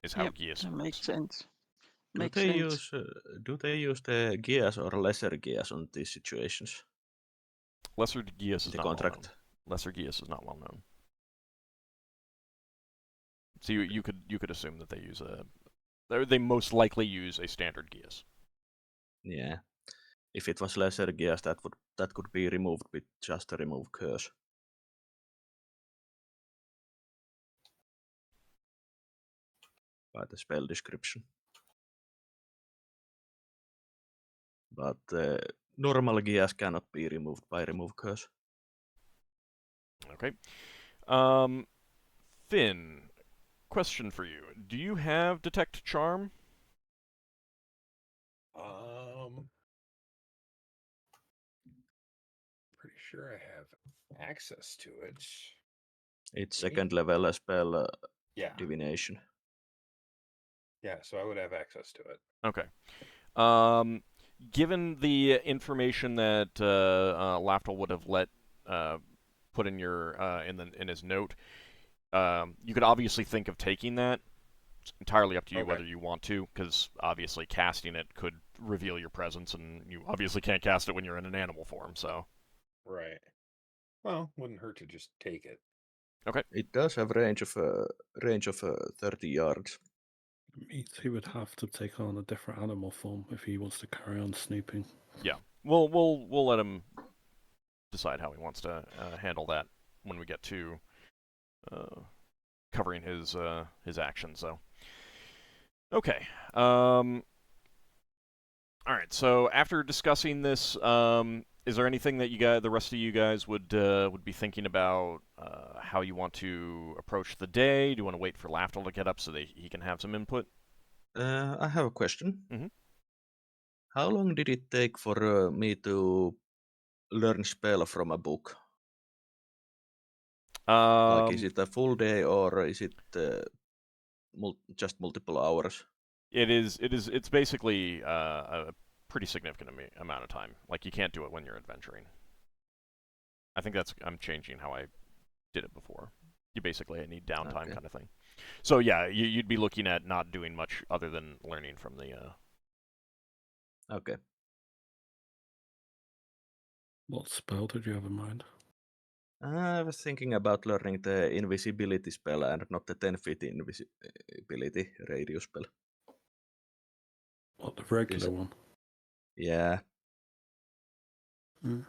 Is how Geas works. Makes sense. Do they use the Geas or lesser Geas on these situations? Lesser Geas is The not contract. well known. Lesser Geas is not well known. So you could assume that they most likely use a standard Geas. Yeah. If it was lesser Geas, that could be removed with just a remove curse. By the spell description. But normal Geas cannot be removed by remove curse. Okay. Finn, question for you. Do you have Detect Charm? Pretty sure I have access to it. It's second level spell Yeah. divination. Yeah, so I would have access to it. Okay. Given the information that Lafdul would have put in your in his note, you could obviously think of taking that. It's entirely up to you whether you want to, because obviously casting it could reveal your presence, and you obviously can't cast it when you're in an animal form. So. Right. Well, wouldn't hurt to just take it. Okay. It does have range of 30 yards. Means he would have to take on a different animal form if he wants to carry on snooping. Yeah, we'll let him decide how he wants to handle that when we get to covering his actions. So, okay. All right. So after discussing this, is there anything that the rest of you guys would be thinking about how you want to approach the day? Do you want to wait for Lafdul to get up so that he can have some input? I have a question. Mm-hmm. How long did it take for me to learn spell from a book? Like, is it a full day or is it just multiple hours? It's basically a pretty significant amount of time. Like, you can't do it when you're adventuring. I think I'm changing how I did it before. You basically need downtime Okay. kind of thing. So yeah, you'd be looking at not doing much other than learning from the. Okay. What spell did you have in mind? I was thinking about learning the invisibility spell and not the 10 feet invisibility radius spell. What, the regular Is- one? Yeah. Hmm.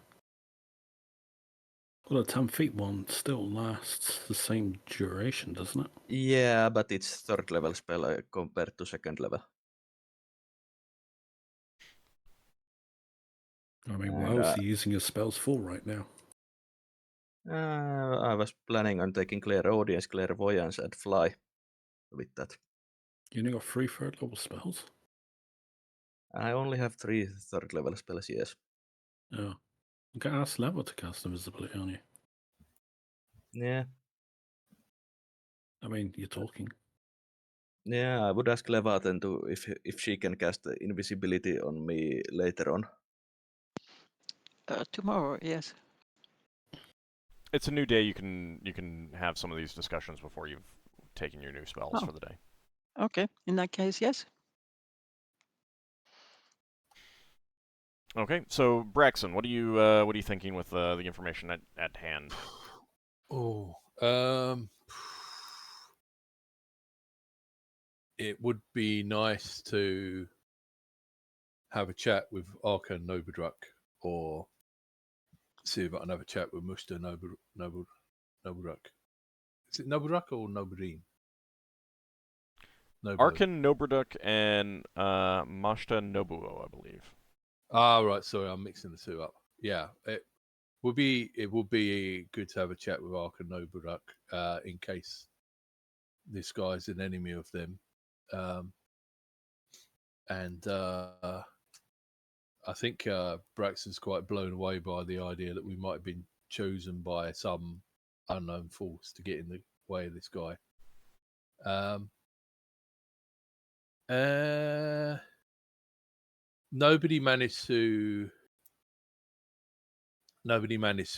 Well, the 10 feet one still lasts the same duration, doesn't it? Yeah, but it's third level spell compared to second level. I mean, And, why else are you using your spells full right now? I was planning on taking Clairaudience, Clairvoyance, and Fly with that. You only got 3 third level spells? I only have 3 third level spells, yes. Oh. You can ask Leva to cast invisibility on you. Yeah. I mean, you're talking. Yeah, I would ask Leva then to if she can cast the invisibility on me later on. Tomorrow, yes. It's a new day. You can have some of these discussions before you've taken your new spells Oh. for the day. Okay, in that case, yes. Okay, so Braxon, what are you thinking with the information at hand? Oh, it would be nice to have a chat with Arka Nobudrak, or see if I can have a chat with Musta Nobudrak. Is it Nobudrak or Nobudin? Arkan Noburduk and Mashta Nobuo, I believe. Ah, right. Sorry, I'm mixing the two up. Yeah, it would be good to have a chat with Arka Nobudrak in case this guy's an enemy of them. And I think Braxton's quite blown away by the idea that we might have been chosen by some unknown force to get in the way of this guy. Nobody managed to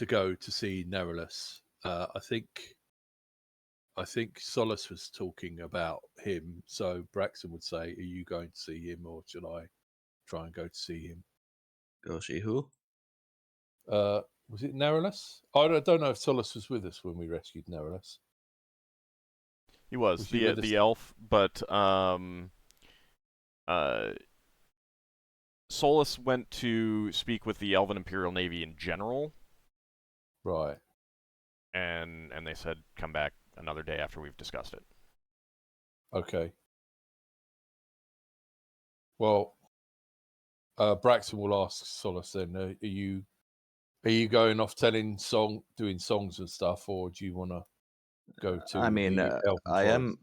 go to see Nerulus. I think Solas was talking about him, so Braxton would say, "Are you going to see him, or should I try and go to see him?" Go see who? Was it Nerulus? I don't know if Solas was with us when we rescued Nerulus. He was Was he with us? the elf, but Solas went to speak with the Elven Imperial Navy in general, Right. and they said come back another day after we've discussed it. Okay. Well, Braxton will ask Solas then. Are you going off doing songs and stuff, or do you want to go to I mean, the Elven Forest?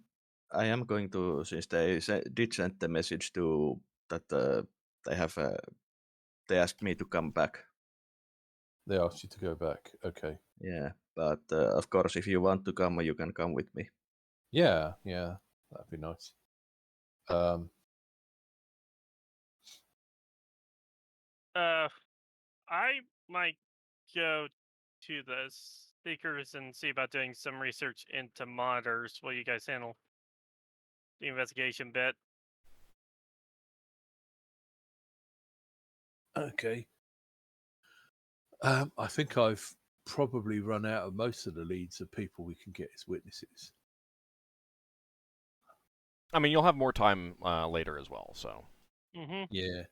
I am going to, since they did send the message to that they have they asked me to come back. They asked you to go back. Okay. Yeah, but of course, if you want to come, you can come with me. Yeah, that'd be nice. I might go to the speakers and see about doing some research into monitors while you guys handle the investigation bit. Okay. I think I've probably run out of most of the leads of people we can get as witnesses. I mean, you'll have more time later as well, so. Mm-hmm. Yeah.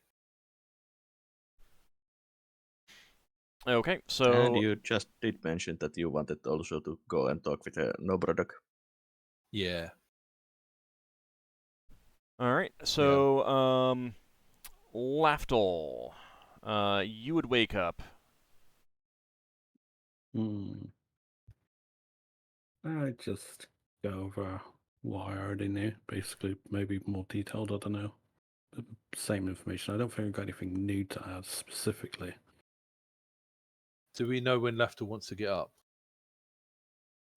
Okay, And so you just did mention that you wanted also to go and talk with Nobrodok. Yeah. all right, so Lafdul, you would wake up. I just go over what I already knew. Basically, maybe more detailed, I don't know. The same information. I don't think I've got anything new to add specifically. Do we know when Lafdul wants to get up?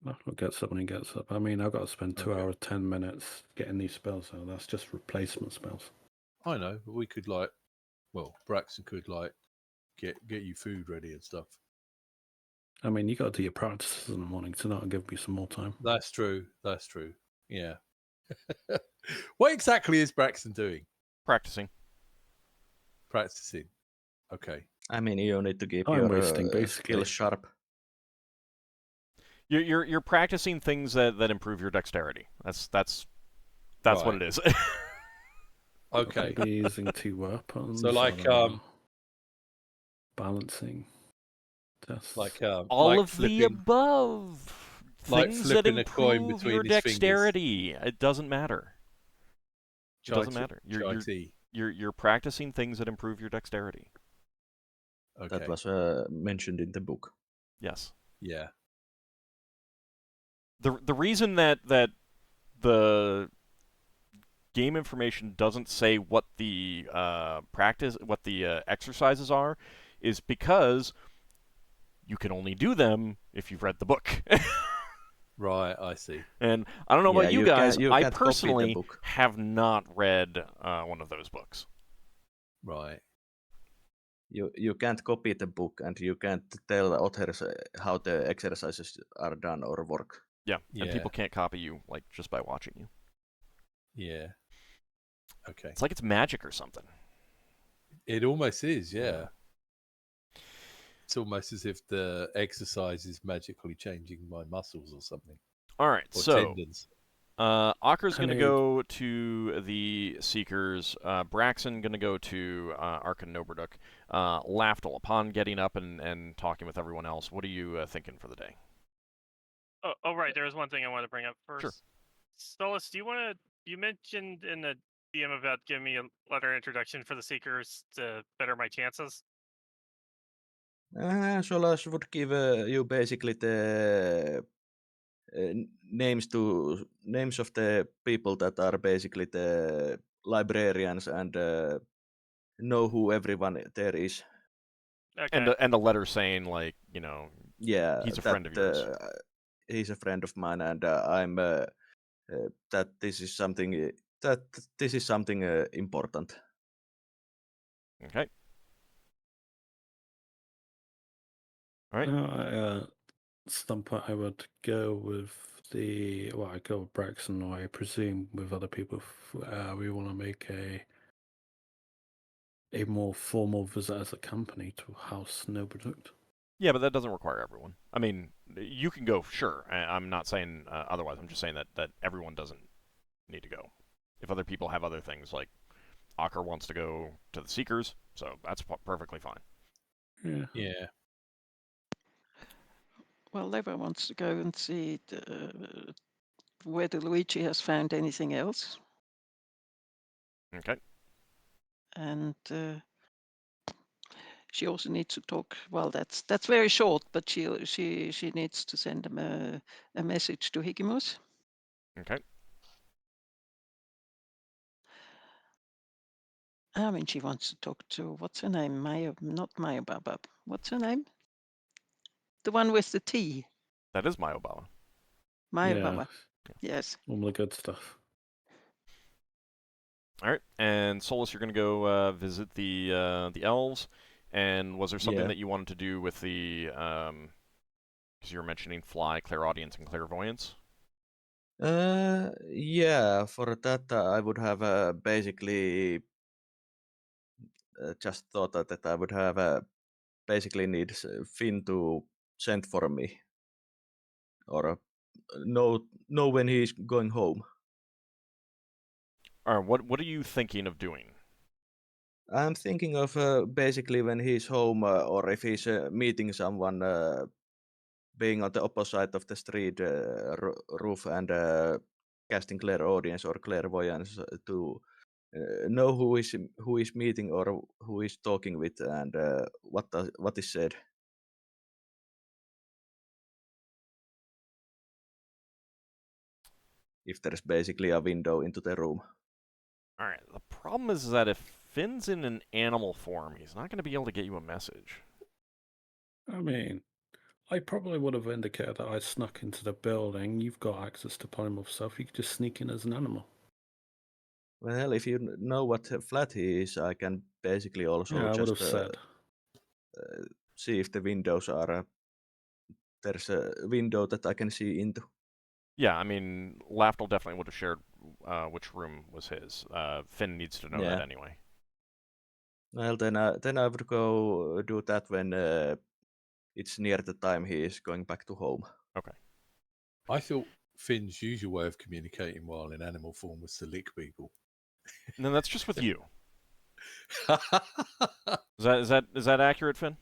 I'll get up when he gets up. I mean, I've got to spend 2 Okay. hours, 10 minutes getting these spells, so that's just replacement spells. I know, but we could Braxon could get you food ready and stuff. I mean, you got to do your practices in the morning, so that'll give me some more time. That's true. Yeah. What exactly is Braxon doing? Practicing. Practicing. Okay. I mean, you need to keep I'm your wasting, basically. skills sharp. You're practicing things that improve your dexterity. That's what Right. it is. Okay. I'll be using 2 weapons. So I don't know. Balancing. That's All of flipping, the above. like Things that flipping a coin improve between your his fingers. dexterity. It doesn't matter. It doesn't matter. Chai tea. You're practicing things that improve your dexterity. Okay. That was mentioned in the book. Yes. Yeah. The reason that the game information doesn't say what the exercises are is because you can only do them if you've read the book. Right, I see. And I don't know about you guys, you I can't copy the personally book. have not read one of those books. Right. You can't copy the book, and you can't tell others how the exercises are done or work. Yeah, and Yeah. people can't copy you like just by watching you. Yeah. Okay. It's like it's magic or something. It almost is, yeah. Yeah. It's almost as if the exercise is magically changing my muscles or something. All right, Or so tendons. Ockar's going to Honey. go to the Seekers. Braxon going to go to Arkan Noberduk. Lafdul, upon getting up and talking with everyone else, what are you thinking for the day? Oh, right. There was one thing I wanted to bring up first. Sure. Solas, do you want to? You mentioned in the DM about giving me a letter introduction for the Seekers to better my chances. Solas would give you basically the names of the people that are basically the librarians and know who everyone there is. Okay. And a letter saying like, Yeah, he's a friend of yours. He's a friend of mine, and I'm that this is something important. Okay. All right. Stumper, I would go with I go with Braxton, or I presume with other people. We want to make a more formal visit as a company to House Noberduct. Yeah, but that doesn't require everyone. I mean, you can go, sure. I'm not saying otherwise. I'm just saying that everyone doesn't need to go. If other people have other things, like Ockar wants to go to the Seekers, so that's perfectly fine. Yeah. Yeah. Well, Leva wants to go and see whether Luigi has found anything else. Okay. And she also needs to talk. Well, that's very short, but she needs to send him a message to Higimus. Okay. I mean, she wants to talk to, what's her name? Not Maya Baba. What's her name? The one with the T. That is Myobala. Maya Yeah. Baba. Yes. All the good stuff. All right. And Solas, you're going to go visit the elves. And was there something Yeah. that you wanted to do with the, because you were mentioning fly, clairaudience, and clairvoyance? Yeah, for that I would have basically just thought that I would have basically need Finn to send for me or know when he's going home. All right. What are you thinking of doing? I'm thinking of basically when he's home or if he's meeting someone, being on the opposite of the street roof and casting clairaudience or clairvoyance to know who is meeting or who is talking with and what is said. If there's basically a window into the room. All right. The problem is that if Finn's in an animal form, he's not going to be able to get you a message. I mean, I probably would have indicated that I snuck into the building. You've got access to polymorph stuff. You could just sneak in as an animal. Well, if you know what flat he is, I can basically also Yeah, I would just have said. see if the windows are. There's a window that I can see into. Yeah, I mean, Lafdul definitely would have shared which room was his. Finn needs to know that Yeah. anyway. Well, then I would go do that when it's near the time he is going back to home. Okay. I thought Finn's usual way of communicating while in animal form was to lick people. No, that's just with you. Is that accurate, Finn?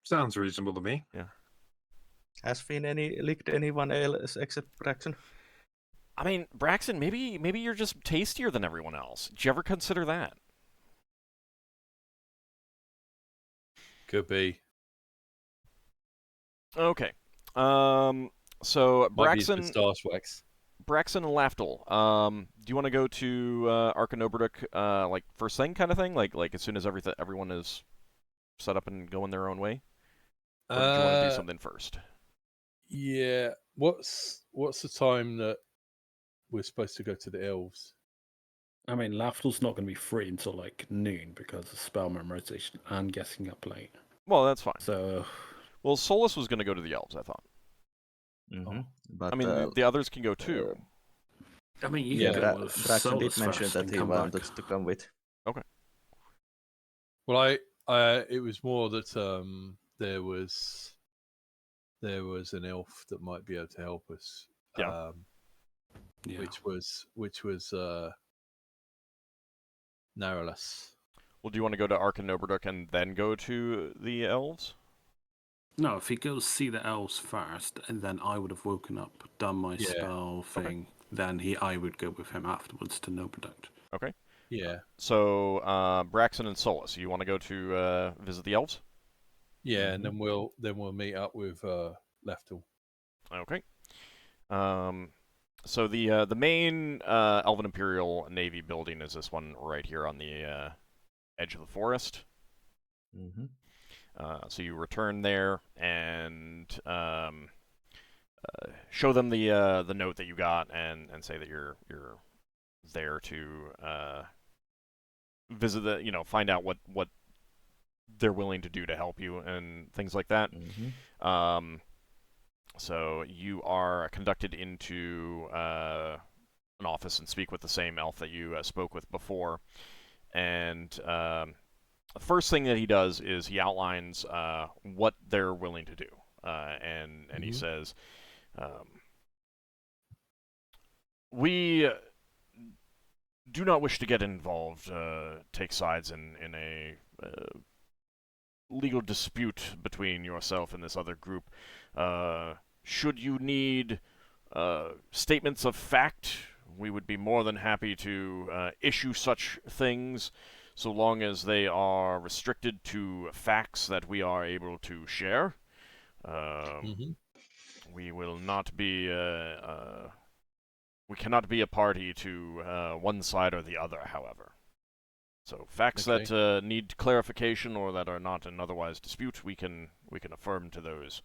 Sounds reasonable to me. Yeah. Has Finn licked anyone else except Braxon? I mean, Braxon, maybe you're just tastier than everyone else. Did you ever consider that? Could be. Okay. So Might be his Braxon moustache wax. and Lafdul. Do you want to go to Arkanobruk like first thing kind of thing? Like as soon as everyone is set up and going their own way? Or do you want to do something first? Yeah. What's the time that we're supposed to go to the elves? I mean, Lafdul's not going to be free until like noon because of spell memorization and getting up late. Well, that's fine. So, Well, Solas was going to go to the elves, I thought. Mm-hmm. But I mean, the others can go too. I mean, you Yeah, can go with Braxon did Solas mention first that and he come wanted back. to come with. Well, it was more that there was an elf that might be able to help us. Yeah. Yeah. Which was Narrowless. Well, do you want to go to Arkanobruk and then go to the elves? No, if he goes see the elves first, and then I would have woken up, done my Yeah. spell thing, then I would go with him afterwards to no product. Okay. Yeah. So Braxon and Solas, you want to go to visit the elves? Yeah, and then we'll meet up with Lafdul. Okay. So the main Elven Imperial Navy building is this one right here on the edge of the forest. Mm-hmm. So you return there and show them the note that you got and say that you're there to visit find out what they're willing to do to help you and things like that. Mm-hmm. So you are conducted into an office and speak with the same elf that you spoke with before. And the first thing that he does is he outlines what they're willing to do. And he says, we do not wish to get involved, take sides in a legal dispute between yourself and this other group. Should you need statements of fact, we would be more than happy to issue such things, so long as they are restricted to facts that we are able to share. We will not be. We cannot be a party to one side or the other, however. So facts that need clarification or that are not in otherwise dispute, we can affirm to those.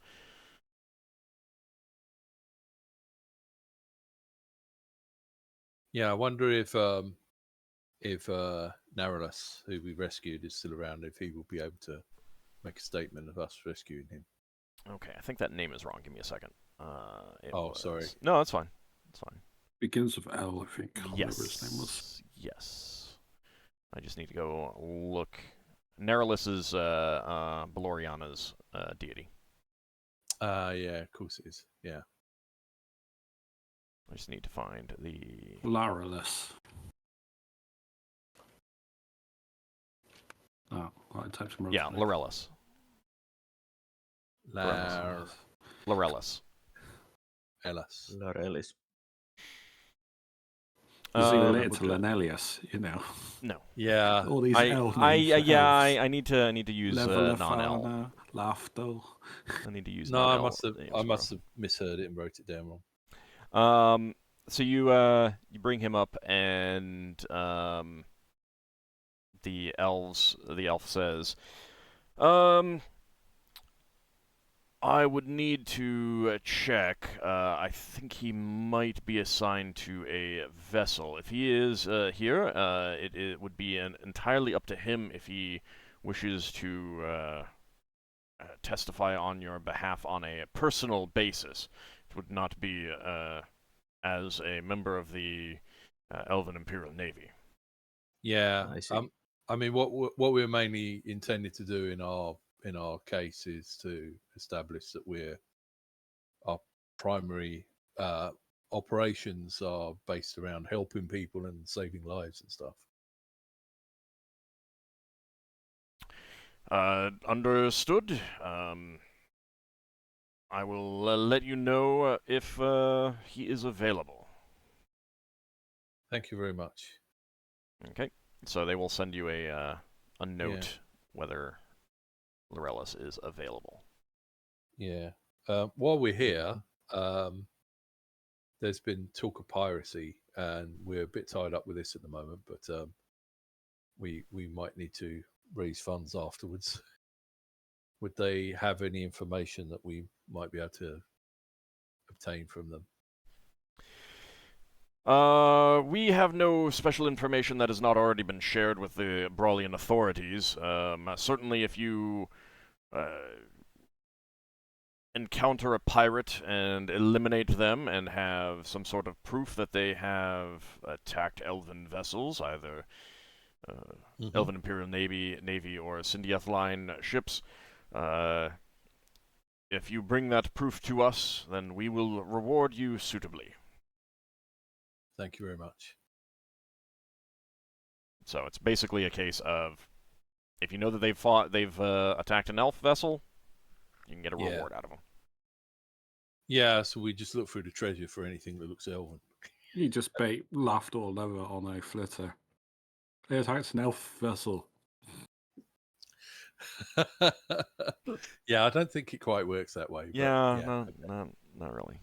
Yeah, I wonder if Narrowless, who we rescued, is still around. If he will be able to make a statement of us rescuing him. Okay, I think that name is wrong. Give me a second. Sorry. No, that's fine. It's fine. Begins with L, I think. Yes. Whatever his name was. Yes. I just need to go look. Narrowless is Baloriana's deity. Yeah, of course it is. Yeah. I just need to find the... Laraless. Oh, well, I typed him. Yeah, Lorellis. Lorellis. Ellis. Lorelis. Is he related to Lenelius, you know? No. Yeah. All these elf names. I need to use non-L. Lafdul. I need to use No, I non-L must have misheard it and wrote it down wrong. So you bring him up, and the elf says, I would need to check. I think he might be assigned to a vessel. If he is here, it would be entirely up to him if he wishes to testify on your behalf on a personal basis. It would not be as a member of the Elven Imperial Navy. Yeah. I see. I mean, what we're mainly intended to do in our case is to establish that our primary operations are based around helping people and saving lives and stuff. Understood. I will let you know if he is available. Thank you very much. Okay. So they will send you a note whether Lorellis is available. Yeah. While we're here, there's been talk of piracy, and we're a bit tied up with this at the moment. But we might need to raise funds afterwards. Would they have any information that we might be able to obtain from them? We have no special information that has not already been shared with the Brawlian authorities. Certainly, if you encounter a pirate and eliminate them and have some sort of proof that they have attacked Elven vessels, either Elven Imperial Navy or Sindiath Line ships, if you bring that proof to us, then we will reward you suitably. Thank you very much. So it's basically a case of, if you know that they've attacked an elf vessel, you can get a reward out of them. Yeah, so we just look through the treasure for anything that looks elven. You just bait Lafdul over on a flitter. They attacked an elf vessel. Yeah, I don't think it quite works that way. Yeah, but no, okay. not really.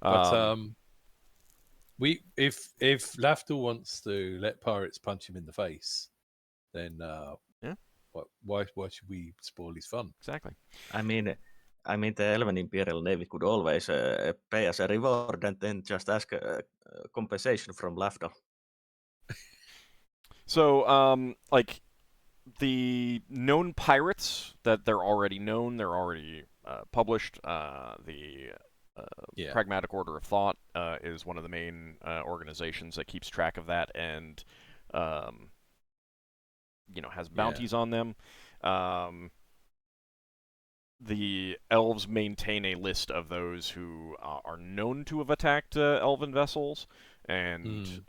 But if Lafdul wants to let pirates punch him in the face, then why should we spoil his fun? Exactly. I mean, the Elven Imperial Navy could always pay us a reward and then just ask compensation from Lafdul. So, like, the known pirates that they're already known, they're already published. The Pragmatic Order of Thought is one of the main organizations that keeps track of that and, has bounties on them. The elves maintain a list of those who are known to have attacked elven vessels, and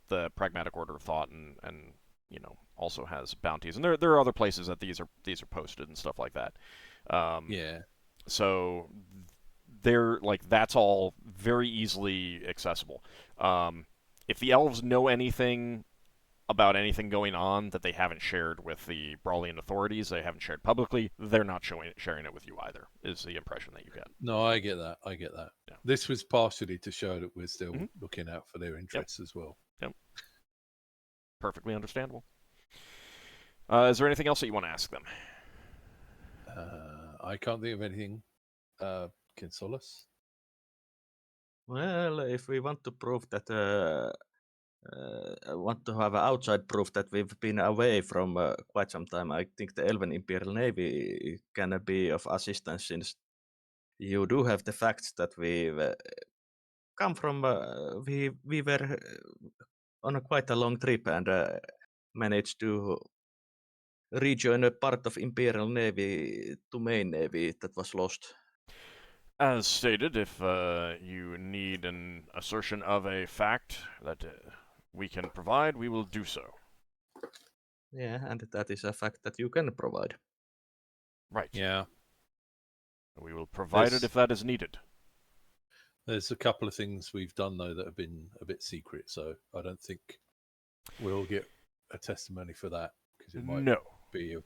the Pragmatic Order of Thought and also has bounties, and there are other places that these are posted and stuff like that. So they're like, that's all very easily accessible. If the elves know anything about anything going on that they haven't shared with the Brawlian authorities, they haven't shared publicly, they're not sharing it with you either, is the impression that you get. No, I get that. Yeah. This was partially to show that we're still looking out for their interests as well. Yep. Perfectly understandable. Is there anything else that you want to ask them? I can't think of anything. Can Solas? Well, if we want to prove that, want to have outside proof that we've been away from quite some time, I think the Elven Imperial Navy can be of assistance, since you do have the facts that we've come from. We were on quite a long trip and managed to rejoin a part of Imperial Navy to main Navy that was lost. As stated, if you need an assertion of a fact that we can provide, we will do so. Yeah, and that is a fact that you can provide. Right. Yeah. We will provide it if that is needed. There's a couple of things we've done, though, that have been a bit secret, so I don't think we'll get a testimony for that, because it might not be.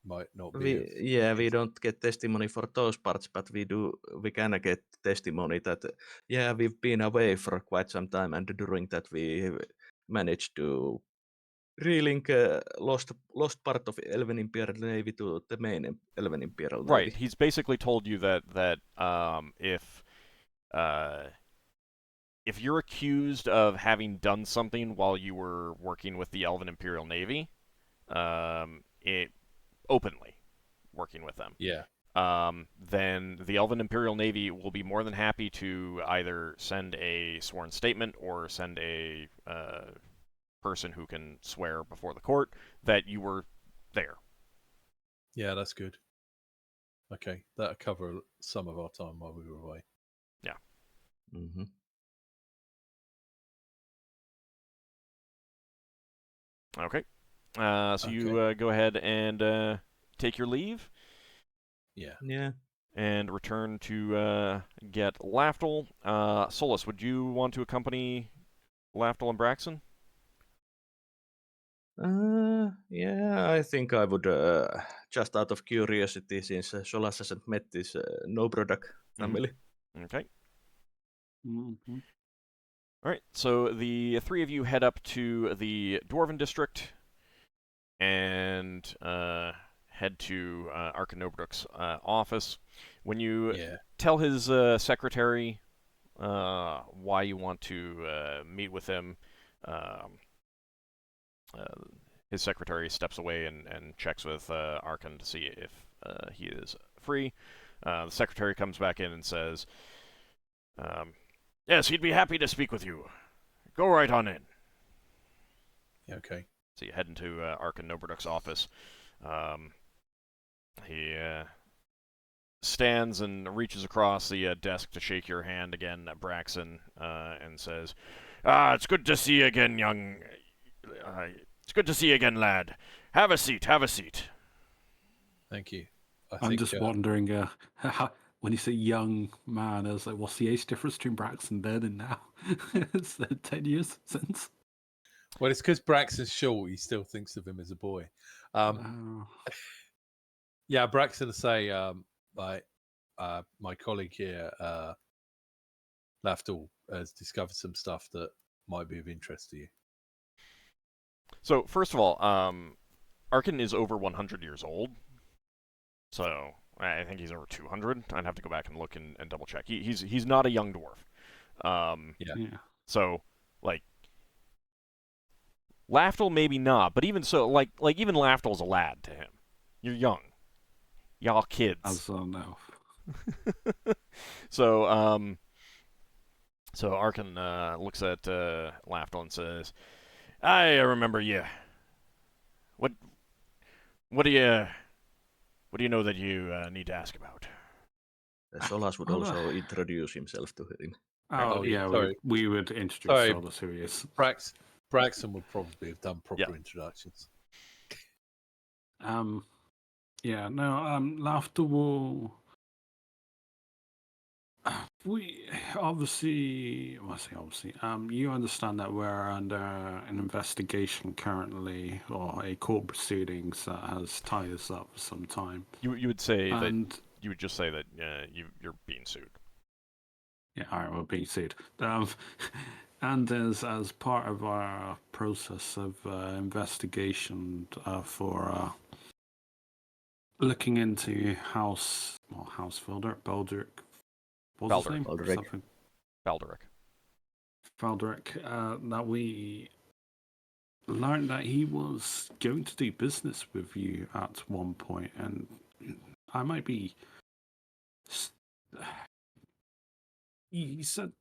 We don't get testimony for those parts, but we can get testimony that we've been away for quite some time, and during that we managed to relink lost part of Elven Imperial Navy to the main Elven Imperial Navy. Right. He's basically told you that if you're accused of having done something while you were working with the Elven Imperial Navy, it openly working with them, Yeah. then the Elven Imperial Navy will be more than happy to either send a sworn statement or send a person who can swear before the court that you were there. Yeah, that's good. Okay, that'll cover some of our time while we were away. Yeah. Mm-hmm. Okay. So you go ahead and take your leave. Yeah. Yeah. And return to get Lafdul. Solas, would you want to accompany Lafdul and Braxon? Yeah, I think I would, just out of curiosity, since Solas hasn't met this no-Brodak family. Okay. Mm-hmm. All right. So the three of you head up to the Dwarven district and head to Arkanobrook's office. When you tell his secretary why you want to meet with him, his secretary steps away and checks with Arkan to see if he is free. The secretary comes back in and says, yes, he'd be happy to speak with you. Go right on in. Okay. So you head into Arkan Nobroduk's office. He stands and reaches across the desk to shake your hand again, Braxon, and says, it's good to see you again, young... it's good to see you again, lad. Have a seat, have a seat. Thank you. I'm just wondering, when you say young man, I was like, what's the age difference between Braxton then and now? It's 10 years since. Well, it's because Braxton's short. He still thinks of him as a boy. Yeah, Braxton will say, my colleague here, Lafdul, has discovered some stuff that might be of interest to you. So, first of all, Arkan is over 100 years old. So, I think he's over 200. I'd have to go back and look and double check. He's not a young dwarf. Yeah. So, like, Lafdul maybe not, but even so, like even Lafdul's a lad to him. You're young. Y'all kids. As no. So, so Arkan looks at Lafdul and says, I remember you. What do you know that you need to ask about? Solas would also introduce himself to him. We would introduce Solas, who he is. Braxton would probably have done proper introductions. Laughter will. We obviously, you understand that we're under an investigation currently, or a court proceedings that has tied us up for some time. You would say that you would just say that you're being sued. Yeah, all right, we're being sued. And as part of our process of investigation for looking into Baldric. What's his name? Baldric. That we learned that he was going to do business with you at one point, and I might be. He said,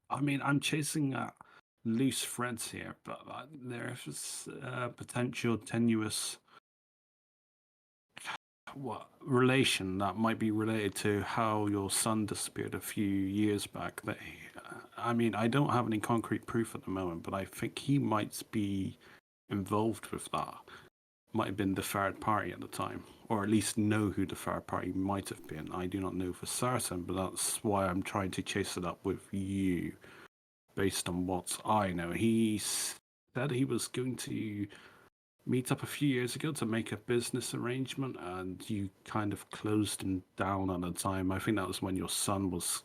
I'm chasing loose threads here, but there's potential tenuous relation that might be related to how your son disappeared a few years back. That I don't have any concrete proof at the moment, but I think he might be involved with that. Might have been the third party at the time, or at least know who the third party might have been. I do not know for certain, but that's why I'm trying to chase it up with you, based on what I know. He said he was going to meet up a few years ago to make a business arrangement, and you kind of closed him down at the time. I think that was when your son was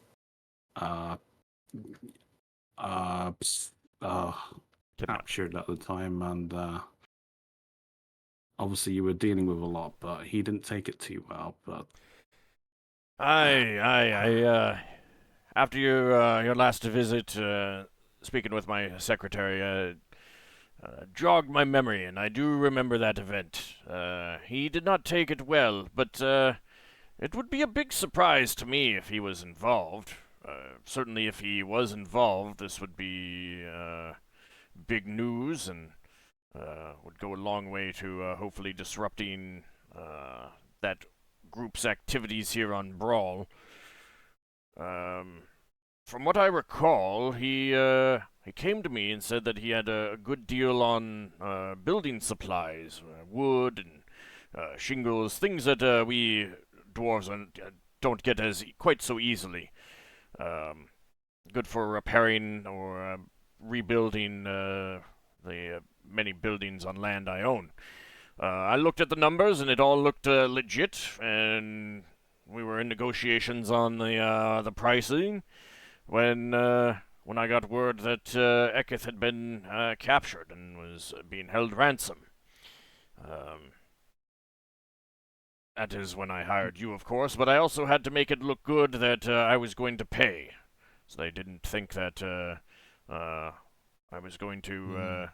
captured at the time, and obviously you were dealing with a lot, but he didn't take it too well. But After your last visit, speaking with my secretary, jogged my memory, and I do remember that event. He did not take it well, but it would be a big surprise to me if he was involved. Certainly, if he was involved, this would be big news and would go a long way to hopefully disrupting that group's activities here on Bral. From what I recall, he came to me and said that he had a good deal on building supplies, wood and shingles, things that we dwarves don't get quite so easily. Good for repairing or rebuilding the many buildings on land I own. I looked at the numbers and it all looked legit, and we were in negotiations on the pricing when I got word that Ekith had been captured and was being held ransom. That is when I hired you, of course, but I also had to make it look good that I was going to pay, so they didn't think that I was going to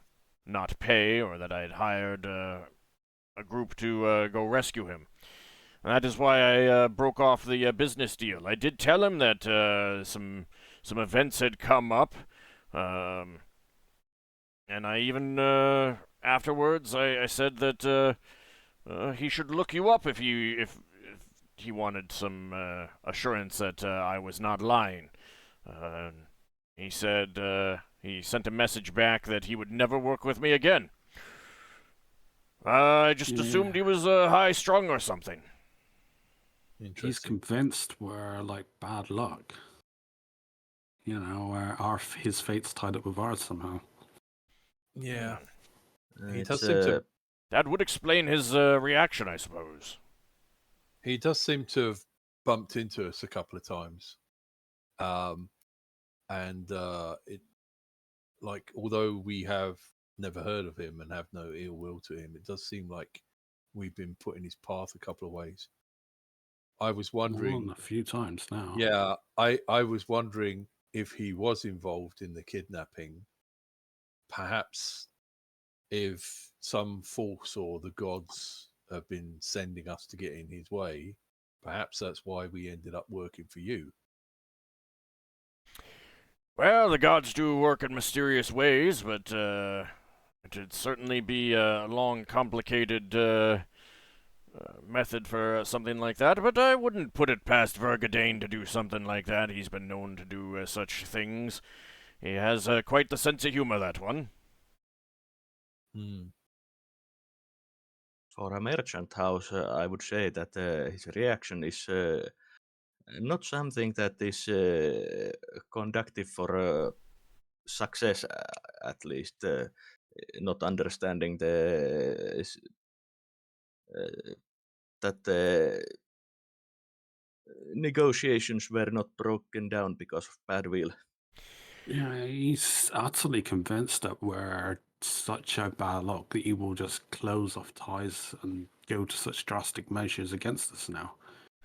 not pay or that I had hired a group to go rescue him. That is why I broke off the business deal. I did tell him that some events had come up, and I even afterwards I said that he should look you up if he wanted some assurance that I was not lying. He said he sent a message back that he would never work with me again. I just assumed he was high-strung or something. He's convinced we're like bad luck. You know, his fate's tied up with ours somehow. Yeah. He It's, does seem to. That would explain his reaction, I suppose. He does seem to have bumped into us a couple of times, and it, like, although we have never heard of him and have no ill will to him, it does seem like we've been put in his path a couple of ways. I was wondering a few times now. Yeah, I was wondering if he was involved in the kidnapping. Perhaps if some force or the gods have been sending us to get in his way, perhaps that's why we ended up working for you. Well, the gods do work in mysterious ways, but it'd certainly be a long, complicated method for something like that. But I wouldn't put it past Vergadane to do something like that. He's been known to do such things. He has quite the sense of humor, that one. For a merchant house, I would say that his reaction is not something that is conductive for success, at least. Not understanding that negotiations were not broken down because of bad will. Yeah, he's utterly convinced that we're such a bad luck that he will just close off ties and go to such drastic measures against us now.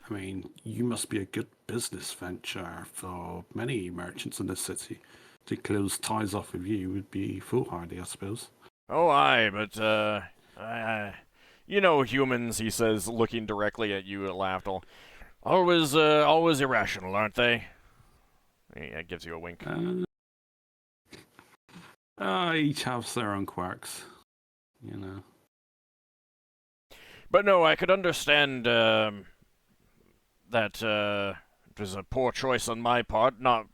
I mean, you must be a good business venture for many merchants in this city. To close ties off with you would be foolhardy, I suppose. Oh, aye, but you know humans, he says, looking directly at you at Lafdul. Always irrational, aren't they? He gives you a wink. Each has their own quirks, you know. But no, I could understand that it was a poor choice on my part. Not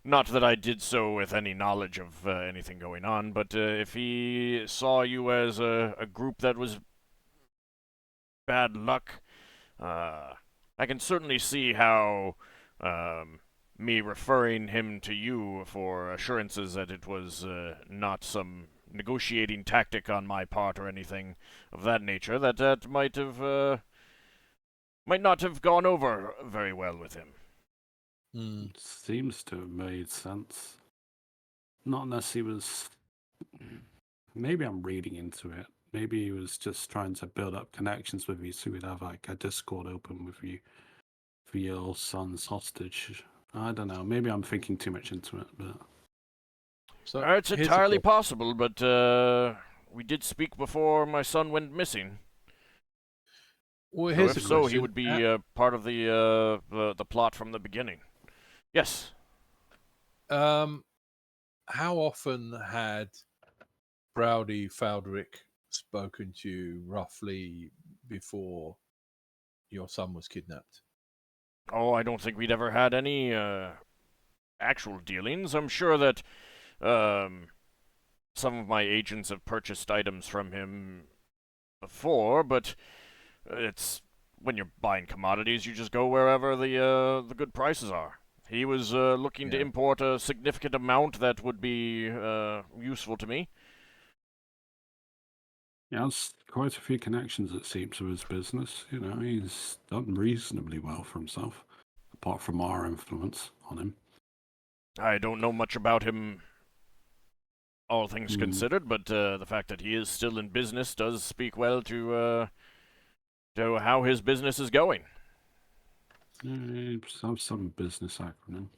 that I did so with any knowledge of anything going on, but if he saw you as a group that was bad luck, I can certainly see how me referring him to you for assurances that it was not some negotiating tactic on my part or anything of that nature, that might not have gone over very well with him. It seems to have made sense. Not unless he was... Maybe I'm reading into it. Maybe he was just trying to build up connections with you, so we'd have like a Discord open with you for your son's hostage. I don't know. Maybe I'm thinking too much into it, but So It's here's a entirely question. possible, but we did speak before my son went missing. Well, So here's if a so, question. he would be part of the plot from the beginning. Yes. How often had Browdy Faldrick spoken to you roughly before your son was kidnapped? Oh, I don't think we'd ever had any actual dealings. I'm sure that some of my agents have purchased items from him before, but it's when you're buying commodities, you just go wherever the good prices are. He was looking to Yeah. import a significant amount that would be useful to me. he has quite a few connections, it seems, to his business. You know, he's done reasonably well for himself, apart from our influence on him. I don't know much about him, all things considered, but the fact that he is still in business does speak well to how his business is going. Some business acronym.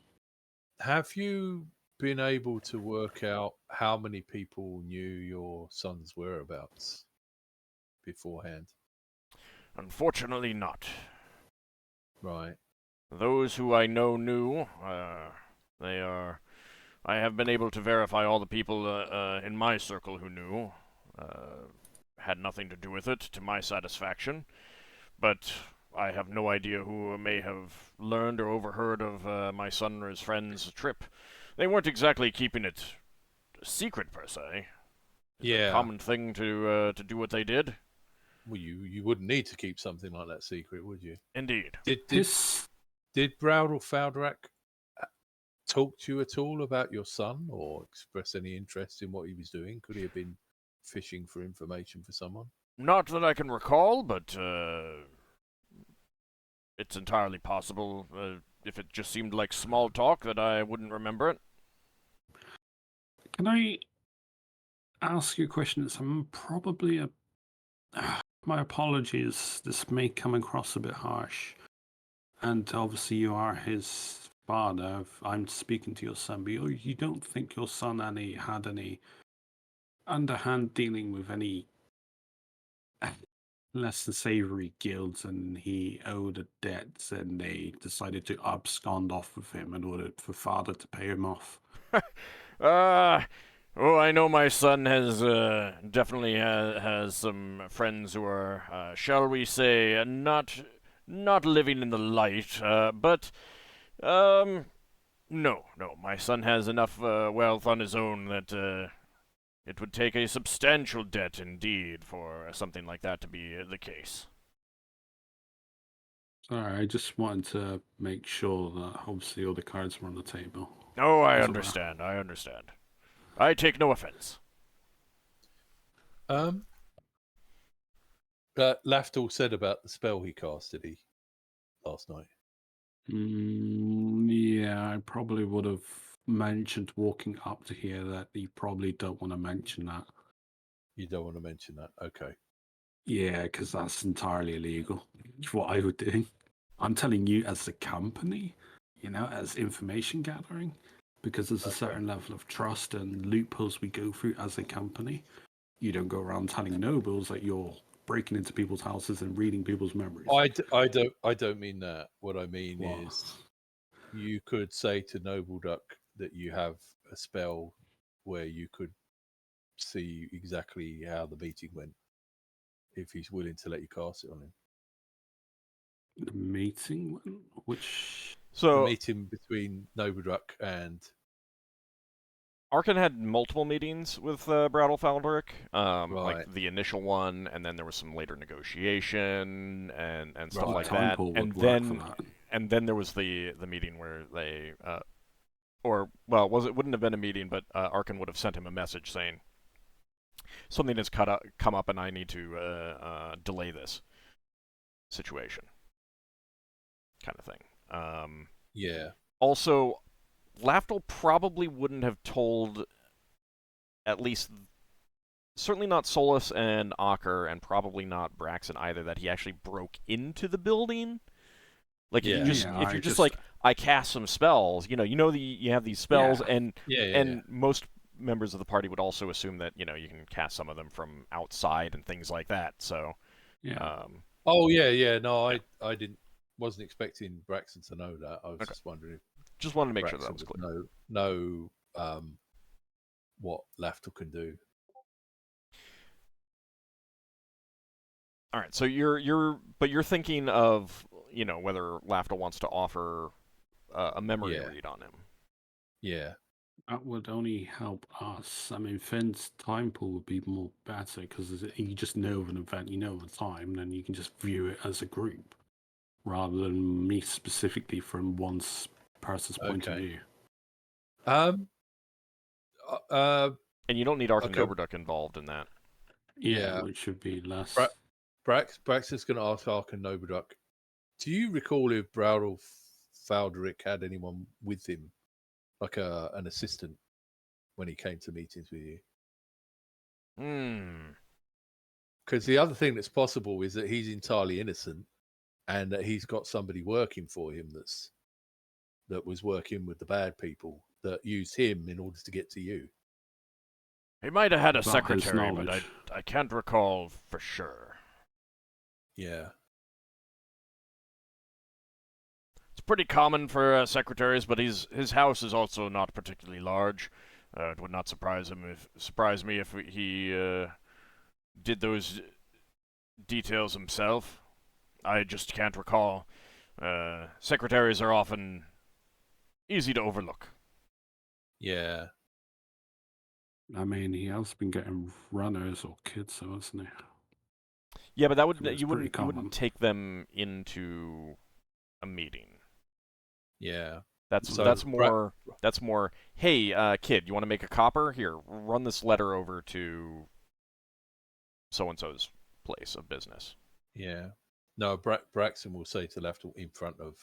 Have you been able to work out how many people knew your son's whereabouts beforehand? Unfortunately, not. Right. Those who I know knew, they are. I have been able to verify all the people in my circle who knew. Had nothing to do with it, to my satisfaction. But I have no idea who may have learned or overheard of my son or his friend's trip. They weren't exactly keeping it secret, per se. It's a Yeah. common thing to do what they did. Well, you wouldn't need to keep something like that secret, would you? Indeed. Did Browdle Faldrak talk to you at all about your son or express any interest in what he was doing? Could he have been fishing for information for someone? Not that I can recall, but it's entirely possible. If it just seemed like small talk, that I wouldn't remember it. Can I ask you a question? I'm probably a. My apologies. This may come across a bit harsh, and obviously you are his father. I'm speaking to your son, but you don't think your son had any underhand dealing with any less than savory guilds, and he owed a debt, and they decided to abscond off with him in order for father to pay him off. I know my son has definitely has some friends who are, shall we say, not living in the light. But no, my son has enough wealth on his own that it would take a substantial debt indeed for something like that to be the case. Sorry, I just wanted to make sure that obviously all the cards were on the table. Oh, I As it were. understand. I understand. I take no offense. Lafdul said about the spell he cast, did he, last night? Yeah, I probably would have mentioned walking up to here that you probably don't want to mention that. You don't want to mention that? Okay. Yeah, because that's entirely illegal. It's what I would do. I'm telling you as a company, as information gathering, because there's a certain level of trust and loopholes we go through as a company. You don't go around telling nobles that you're breaking into people's houses and reading people's memories. I don't mean that. What I mean What? is you could say to Noble Duck that you have a spell where you could see exactly how the meeting went if he's willing to let you cast it on him. The meeting? Which? So the meeting between Noble Duck and Arkan had multiple meetings with Brattle Faldrick, Right. like the initial one, and then there was some later negotiation and stuff Right. like Time that. pool would And work for then that. and then there was the meeting where they, wouldn't have been a meeting, but Arkan would have sent him a message saying something has come up and I need to delay this situation, kind of thing. yeah. Also, Lafdul probably wouldn't have told at least certainly not Solas and Ockar, and probably not Braxon either, that he actually broke into the building. Like Yeah. if you're just like, I cast some spells, you have these spells, and most members of the party would also assume that you can cast some of them from outside and things like that. So Yeah. Oh yeah. No, I wasn't expecting Braxton to know that. I was just wondering if just wanted to make Braxton sure that was clear. would know what Lafdul can do. All right, so you're thinking of whether Lafdul wants to offer a memory read on him. Yeah. That would only help us. I mean, Finn's time pool would be more better because you just know of an event, you know the time, then you can just view it as a group rather than me specifically from one person's point of view. And you don't need Anghammarand involved in that. Yeah, which should be less. Braxton's going to ask Anghammarand, do you recall if Bral or Falderic had anyone with him, like an assistant, when he came to meetings with you? Because the other thing that's possible is that he's entirely innocent and that he's got somebody working for him that was working with the bad people that used him in order to get to you. He might have had a secretary, but I can't recall for sure. Yeah. It's pretty common for secretaries, but his house is also not particularly large. It would not surprise me if he did those details himself. I just can't recall. Secretaries are often easy to overlook. Yeah. I mean, he has been getting runners or kids, so hasn't he? Yeah, but you wouldn't take them into a meeting. Yeah. That's more. Hey, kid, you want to make a copper? Here, run this letter over to so and so's place of business. Yeah. No, Braxton will say to Lafdul in front of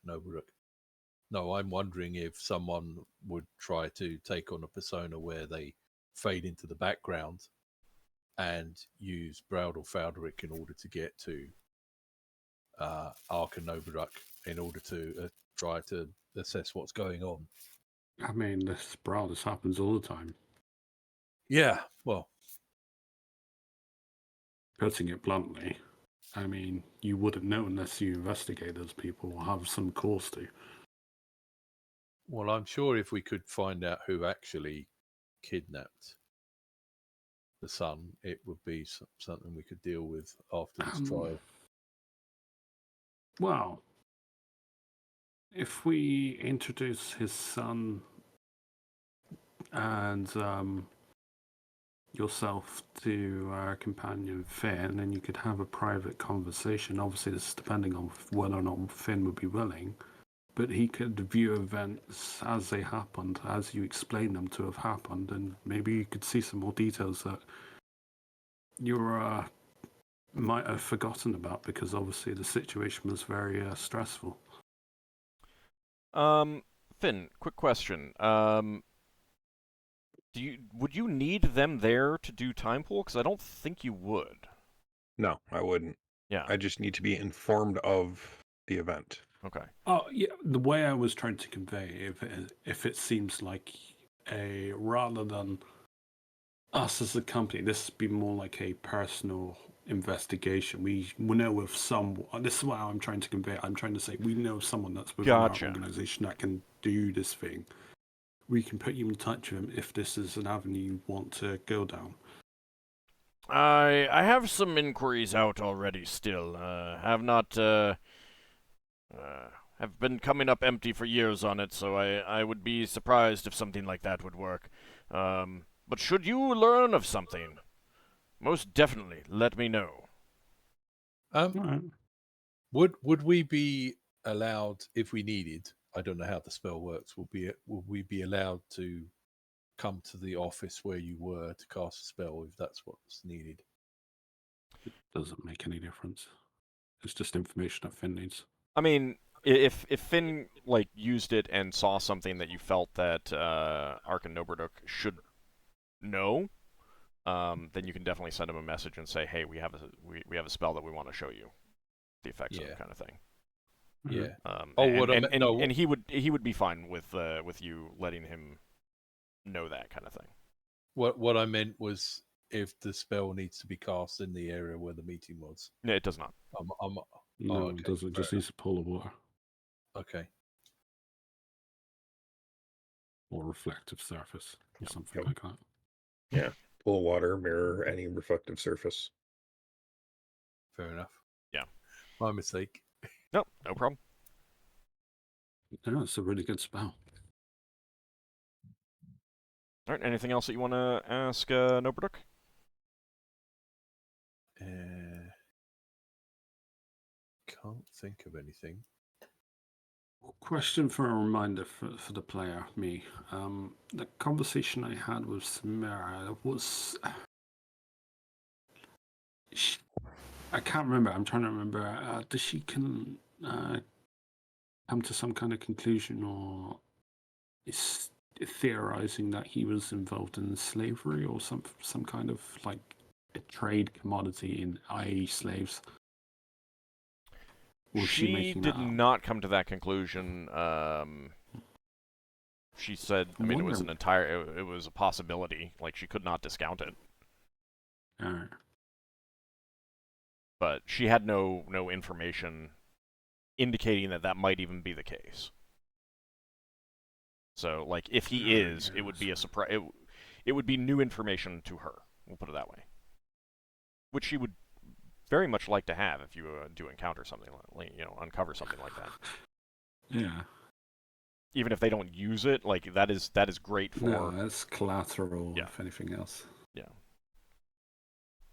Anghammarand, no, I'm wondering if someone would try to take on a persona where they fade into the background and use Bral or Falderic in order to get to Anghammarand in order to try to assess what's going on. I mean, this happens all the time. Yeah, well, putting it bluntly, I mean, you wouldn't know unless you investigate those people or have some cause to. Well, I'm sure if we could find out who actually kidnapped the son, it would be something we could deal with after this trial. Well, if we introduce his son and yourself to our companion Finn, then you could have a private conversation. Obviously, this is depending on whether or not Finn would be willing, but he could view events as they happened, as you explain them to have happened, and maybe you could see some more details that you might have forgotten about because obviously the situation was very stressful. Finn, quick question. Would you need them there to do time pool? Because I don't think you would. No, I wouldn't. Yeah. I just need to be informed of the event. Okay. Oh, yeah. The way I was trying to convey, if it seems like rather than us as a company, this would be more like a personal investigation. We know of someone. This is what I'm trying to convey. I'm trying to say we know of someone that's within our organization that can do this thing. We can put you in touch with him if this is an avenue you want to go down. I have some inquiries out already still. Have not have been coming up empty for years on it, so I would be surprised if something like that would work. But should you learn of something, most definitely let me know. Would we be allowed, if we needed, I don't know how the spell works, would we be allowed to come to the office where you were to cast a spell if that's what's needed? It doesn't make any difference. It's just information that Finn needs. I mean, if Finn used it and saw something that you felt that Anghammarand should know, then you can definitely send him a message and say, "Hey, we have a spell that we want to show you the effects of," kind of thing. Yeah. And he would be fine with you letting him know that kind of thing. What I meant was if the spell needs to be cast in the area where the meeting was. No, it does not. No, okay, it doesn't. It just needs to pull the water. Okay. Or reflective surface, or something Yep. like that. Yeah. Pool water, mirror any reflective surface. Fair enough. Yeah. My mistake. No problem. Yeah, it's a really good spell. All right. Anything else that you want to ask Nobrook? Can't think of anything. Question for a reminder for the player, me. The conversation I had with Samara was... I can't remember. I'm trying to remember. Does she come to some kind of conclusion, or is theorizing that he was involved in slavery or some kind of like a trade commodity in, i.e., slaves? Or was she making did that up? not come to that conclusion. She said, I mean, it was it was a possibility. Like, she could not discount it. But she had no information indicating that might even be the case. So, like, if he is, it would be a surprise. It would be new information to her. We'll put it that way. Which she would very much like to have if you do encounter something like, uncover something like that. Yeah. Even if they don't use it, like, that is great for... No, that's collateral, if anything else. Yeah.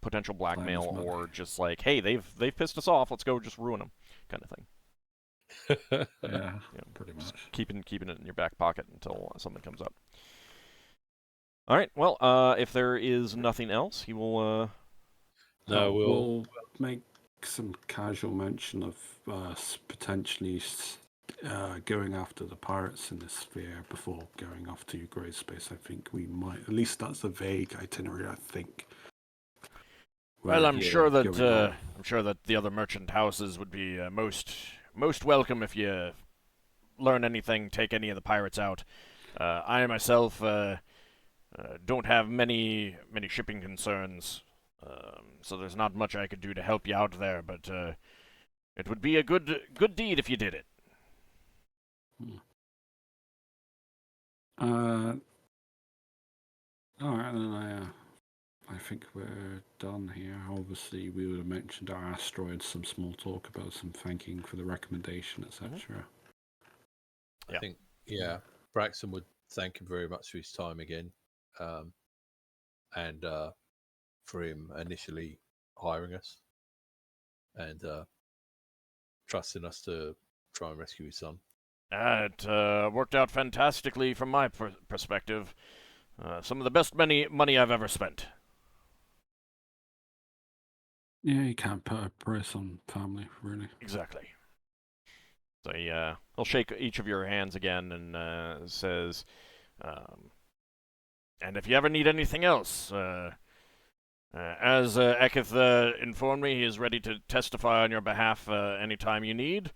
Potential blackmail, or just like, hey, they've pissed us off, let's go just ruin them, kind of thing. Yeah, pretty much. Keeping it in your back pocket until something comes up. All right, well, if there is nothing else, he will... No, we'll make some casual mention of us potentially going after the pirates in the sphere before going off to Grey Space. I think we might. At least that's a vague itinerary, I think. Well, I'm sure that the other merchant houses would be most welcome if you learn anything, take any of the pirates out. I myself don't have many shipping concerns. So there's not much I could do to help you out there, but it would be a good deed if you did it. All right, then I think we're done here. Obviously, we would have mentioned our asteroids, some small talk about some thanking for the recommendation, etc. I think, Braxon would thank him very much for his time again, and for him initially hiring us and trusting us to try and rescue his son. It worked out fantastically from my perspective. Some of the best money I've ever spent. Yeah, you can't put a price on family, really. Exactly. So he'll shake each of your hands again and says, and if you ever need anything else, as Ekith informed me, he is ready to testify on your behalf anytime you need.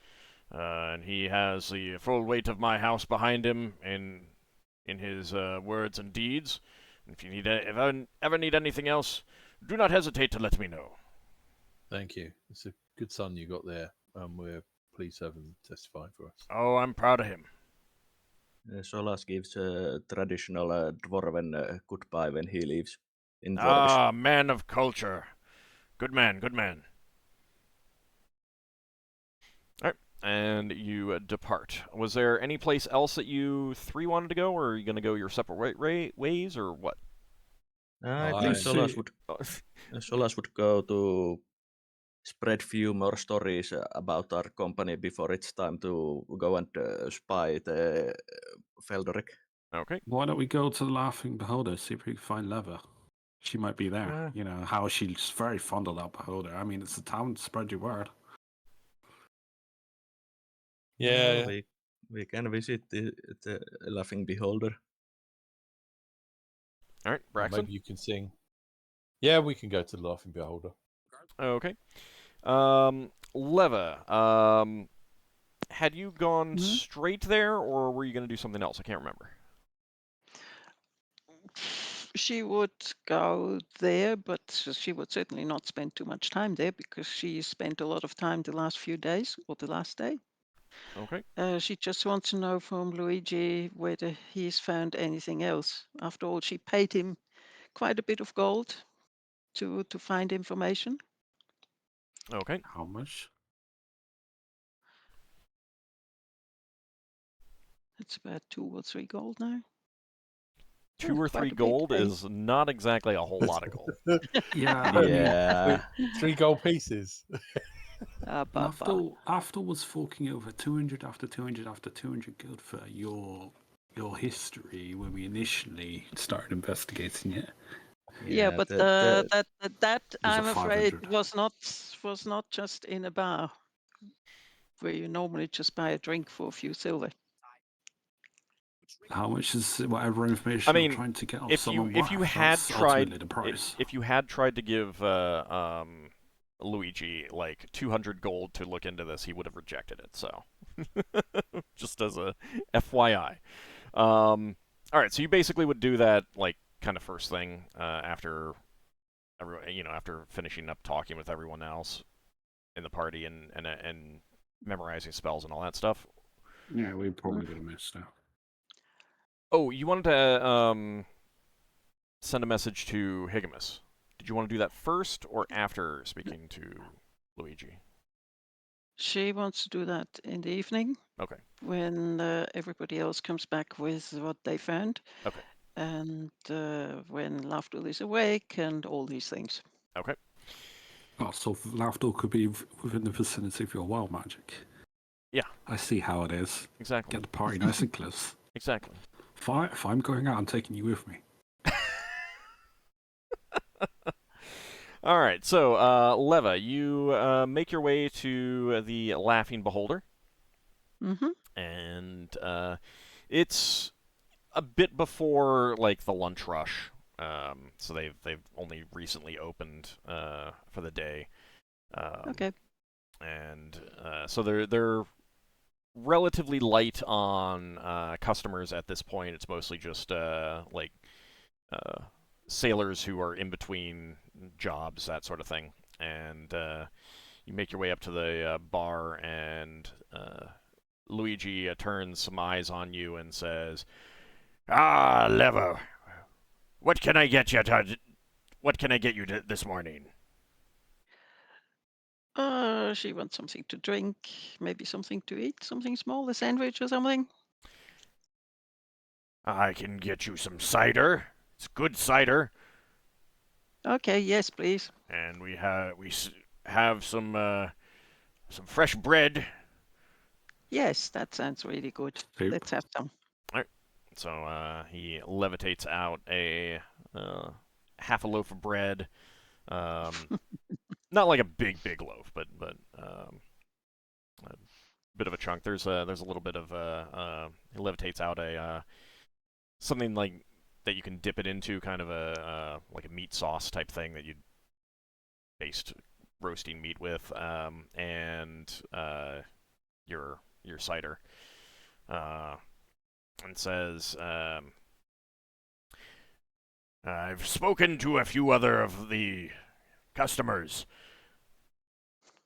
And he has the full weight of my house behind him in his words and deeds. And if you ever need anything else, do not hesitate to let me know. Thank you. It's a good son you got there, and we're pleased to have him testify for us. Oh, I'm proud of him. Solas gives a traditional dwarven goodbye when he leaves in Dwarvish. Ah, man of culture. Good man, good man. All right, and you depart. Was there any place else that you three wanted to go, or are you going to go your separate ways, or what? I think Solas would go to spread few more stories about our company before it's time to go and spy the Feldoric. Okay. Why don't we go to the Laughing Beholder, see if we can find Leva? She might be there. You know, how she's very fond of that beholder. I mean, it's a town, spread your word. Yeah. We can visit the Laughing Beholder. All right, Braxon? Maybe you can sing Yeah, we can go to the Laughing Beholder. Okay. Leva, had you gone Mhm. straight there, or were you going to do something else? I can't remember. She would go there, but she would certainly not spend too much time there because she spent a lot of time the last few days or the last day. Okay. She just wants to know from Luigi whether he's found anything else. After all, she paid him quite a bit of gold to find information. Okay. How much? It's about 2 or 3 gold now. 2 Oh, or quite 3 a bit, gold hey? is not exactly a whole lot of gold. Yeah, I mean, Yeah. 3 gold pieces. After was forking over 200 after 200 after 200 gold for your history when we initially started investigating it. Yeah, but the that Was I'm a afraid 500. was not just in a bar where you normally just buy a drink for a few silver. How much is whatever information I mean, you're trying to get off if someone you worth? had That's tried ultimately the price. if you had tried to give Luigi like 200 gold to look into this, he would have rejected it. So, just as a FYI. All right, so you basically would do that like kind of first thing after after finishing up talking with everyone else in the party and memorizing spells and all that stuff. Yeah, we probably would have missed out. Oh, you wanted to send a message to Higamus. Did you want to do that first or after speaking to Luigi? She wants to do that in the evening Okay. when everybody else comes back with what they found. Okay. And when Lafdul is awake and all these things. Okay. Oh, so Lafdul could be within the vicinity of your wild magic. Yeah. I see how it is. Exactly. Get the party nice and close. Exactly. If I'm going out, I'm taking you with me. All right. So, Leva, you make your way to the Laughing Beholder, and it's a bit before like the lunch rush. So they've only recently opened for the day. Okay. And so they're relatively light on customers at this point. It's mostly just like sailors who are in between jobs, that sort of thing. And you make your way up to the bar, and Luigi turns some eyes on you and says, "Ah, Levo, what can I get you this morning?" She wants something to drink, maybe something to eat, something small, a sandwich or something. I can get you some cider. It's good cider. Okay, yes, please. And we have some fresh bread. Yes, that sounds really good. Soup. Let's have some. So he levitates out a half a loaf of bread. Not like a big loaf, but a bit of a chunk. There's a little bit of he levitates out a something like that you can dip it into, kind of a like a meat sauce type thing that you'd baste roasting meat with, and your cider, and says, "I've spoken to a few other of the customers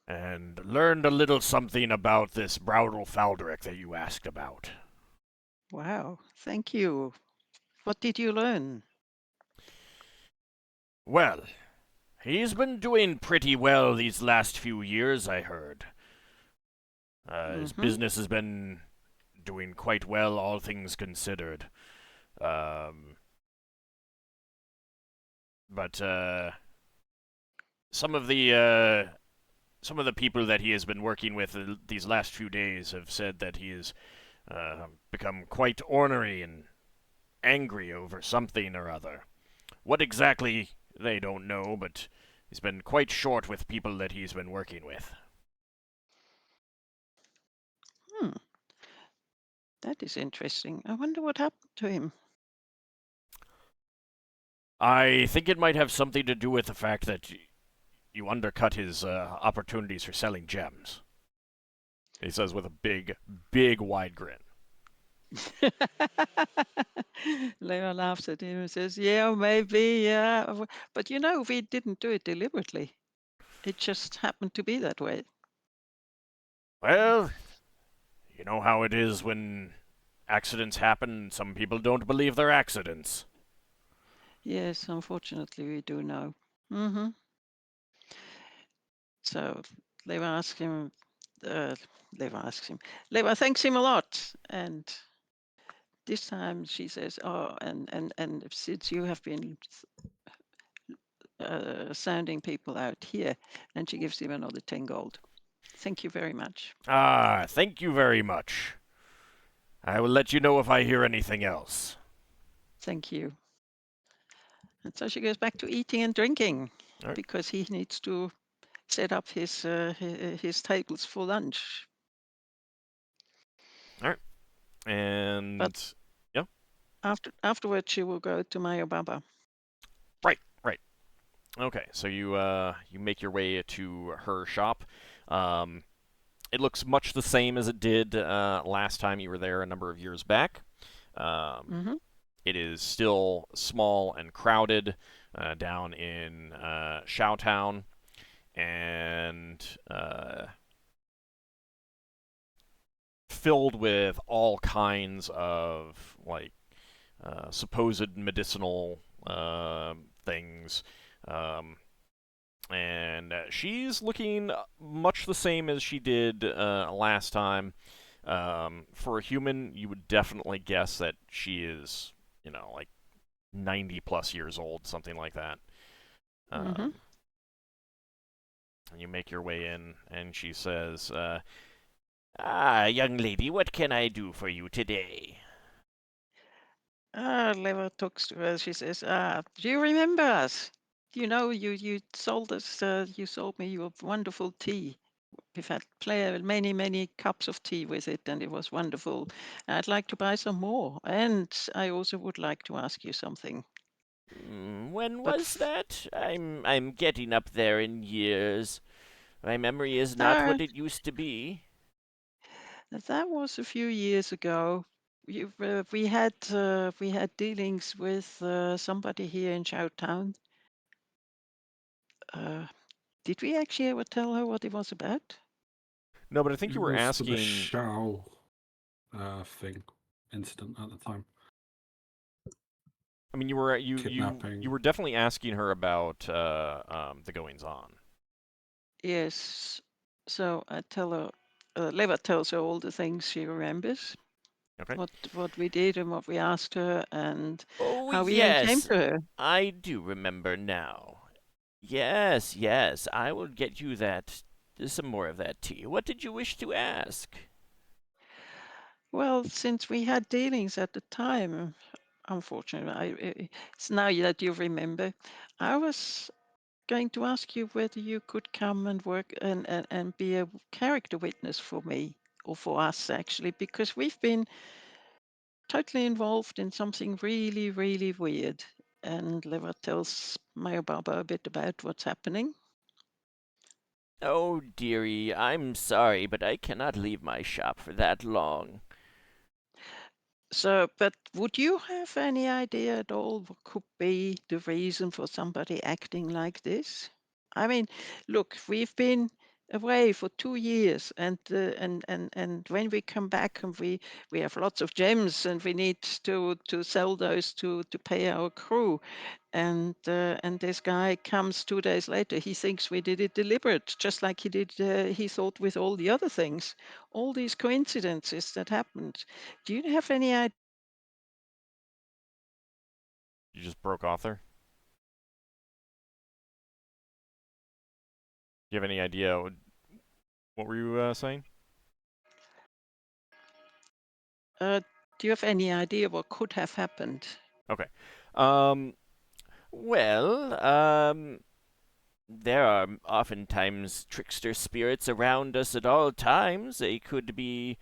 and learned a little something about this Bral Faldric that you asked about." Wow, thank you. What did you learn? Well, he's been doing pretty well these last few years, I heard. His business has been doing quite well, all things considered. But some of the people that he has been working with these last few days have said that he has become quite ornery and angry over something or other. What exactly, they don't know, but he's been quite short with people that he's been working with. That is interesting. I wonder what happened to him. I think it might have something to do with the fact that you undercut his opportunities for selling gems. He says with a big, big, wide grin. Leo laughs at him and says, yeah, maybe, yeah. But you know, we didn't do it deliberately. It just happened to be that way. Well, you know how it is when accidents happen. Some people don't believe they're accidents. Yes, unfortunately, we do know. Mm-hmm. So Leva asks him, Leva thanks him a lot. And this time she says, oh, and since you have been sounding people out here, and she gives him another 10 gold. Thank you very much. Ah, thank you very much. I will let you know if I hear anything else. Thank you. And so she goes back to eating and drinking Right. because he needs to set up his tables for lunch. And But afterwards, she will go to Maya Baba. right. Okay, so you make your way to her shop. It looks much the same as it did last time you were there a number of years back. Mm-hmm. It is still small and crowded down in Showtown, and filled with all kinds of supposed medicinal things. And she's looking much the same as she did last time. For a human, you would definitely guess that she is, like 90 plus years old, something like that. Mm-hmm. And you make your way in, and she says, young lady, what can I do for you today? Leva talks to her. She says, do you remember us? You know, you sold us, you sold me your wonderful tea. We've had many cups of tea with it, and it was wonderful. I'd like to buy some more, and I also would like to ask you something. When But was that? I'm getting up there in years. My memory is not that what it used to be. was a few years ago. We had dealings with somebody here in Shoutown. Did we actually ever tell her what it was about? No, but I think It you were was the asking. Shao thing incident at the time. I mean, you were Kidnapping. you were definitely asking her about the goings on. Yes. So I tell her. Leva tells her all the things she remembers. Okay. What we did and what we asked her and Oh how we even came yes, to her. I do remember now. Yes, I will get you some more of that tea. What did you wish to ask? Well, since we had dealings at the time, unfortunately, it's now that you remember, I was going to ask you whether you could come and work and be a character witness for me or for us, actually, because we've been totally involved in something really, really weird. And Leva tells Mayo Baba a bit about what's happening. Oh dearie, I'm sorry, but I cannot leave my shop for that long. So, but would you have any idea at all what could be the reason for somebody acting like this? I mean, look, we've been away for 2 years, and when we come back and we have lots of gems, and we need to sell those to pay our crew, and this guy comes 2 days later. He thinks we did it deliberate, just like he did. He thought with all the other things, all these coincidences that happened. Do you have any idea? You just broke off there. Do you have any idea what were you saying? Do you have any idea what could have happened? Okay. Well, there are oftentimes trickster spirits around us at all times. They could be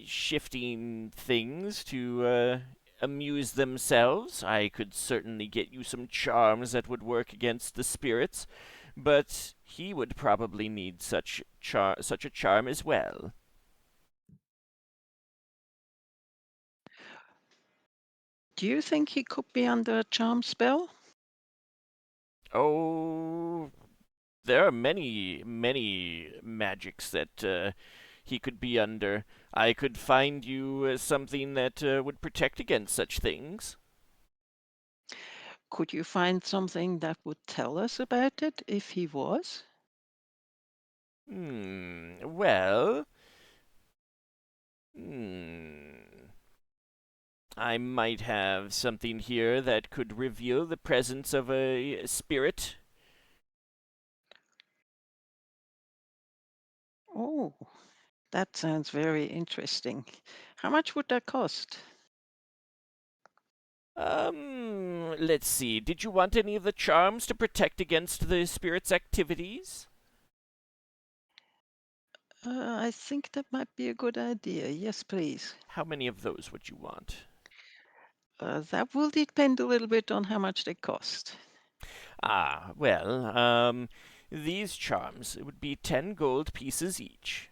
shifting things to amuse themselves, I could certainly get you some charms that would work against the spirits, but he would probably need such a charm as well. Do you think he could be under a charm spell? Oh, there are many magics that he could be under. I could find you something that would protect against such things. Could you find something that would tell us about it if he was? Well, I might have something here that could reveal the presence of a spirit. Oh, that sounds very interesting. How much would that cost? Let's see. Did you want any of the charms to protect against the spirit's activities? I think that might be a good idea. Yes, please. How many of those would you want? That will depend a little bit on how much they cost. Well, these charms, it would be 10 gold pieces each.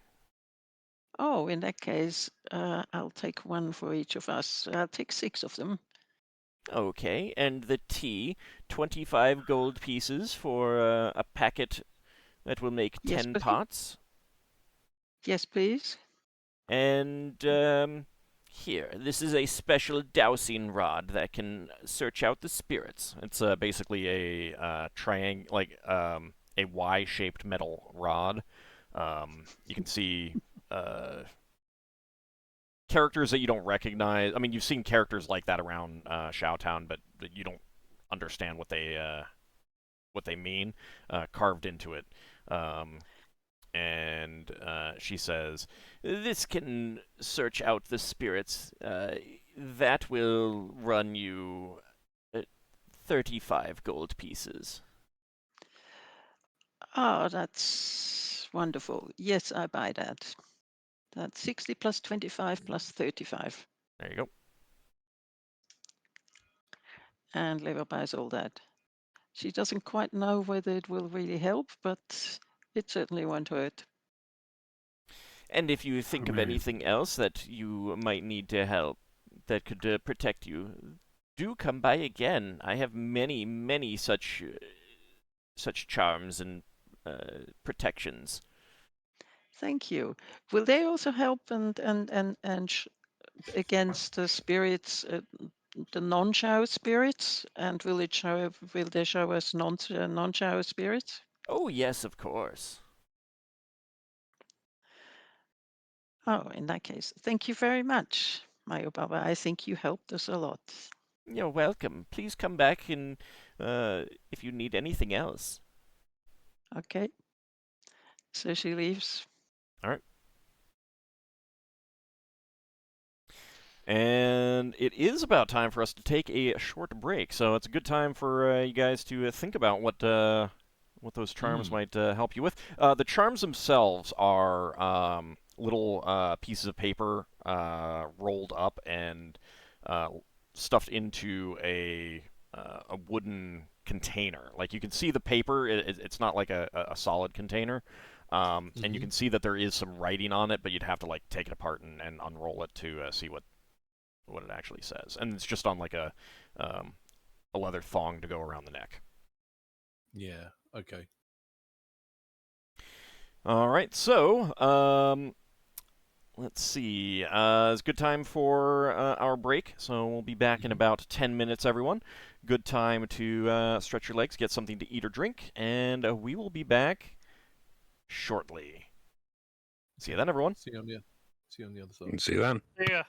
Oh, in that case, I'll take one for each of us. I'll take 6 of them. Okay, and the tea, 25 gold pieces for a packet that will make Yes, 10 please. pots. Yes, please. And, here, this is a special dowsing rod that can search out the spirits. It's basically a a Y-shaped metal rod. You can see characters that you don't recognize. I mean, you've seen characters like that around Showtown, but you don't understand what they mean. Carved into it. And she says, "This can search out the spirits. That will run you 35 gold pieces." Oh, that's wonderful. Yes, I buy that. That's 60 plus 25 plus 35. There you go. And Leva buys all that. She doesn't quite know whether it will really help, but it certainly won't hurt. And if you think of anything else that you might need to help that could protect you, do come by again. I have many such charms and protections. Thank you. Will they also help against the spirits, the non-shower spirits? And will they show us non-shower spirits? Oh yes, of course. Oh, in that case, thank you very much, Mayo Baba. I think you helped us a lot. You're welcome. Please come back and if you need anything else. Okay. So she leaves. All right. And it is about time for us to take a short break, so it's a good time for you guys to think about what those charms might help you with. The charms themselves are little pieces of paper rolled up and stuffed into a wooden container. Like you can see the paper; it's not like a solid container. And you can see that there is some writing on it, but you'd have to like take it apart and unroll it to see what it actually says. And it's just on like a leather thong to go around the neck. Yeah. Okay. All right. So let's see. It's a good time for our break. So we'll be back in about 10 minutes, everyone. Good time to stretch your legs, get something to eat or drink, and we will be back shortly. See you then, everyone. See you on the other side. See you then. Yeah.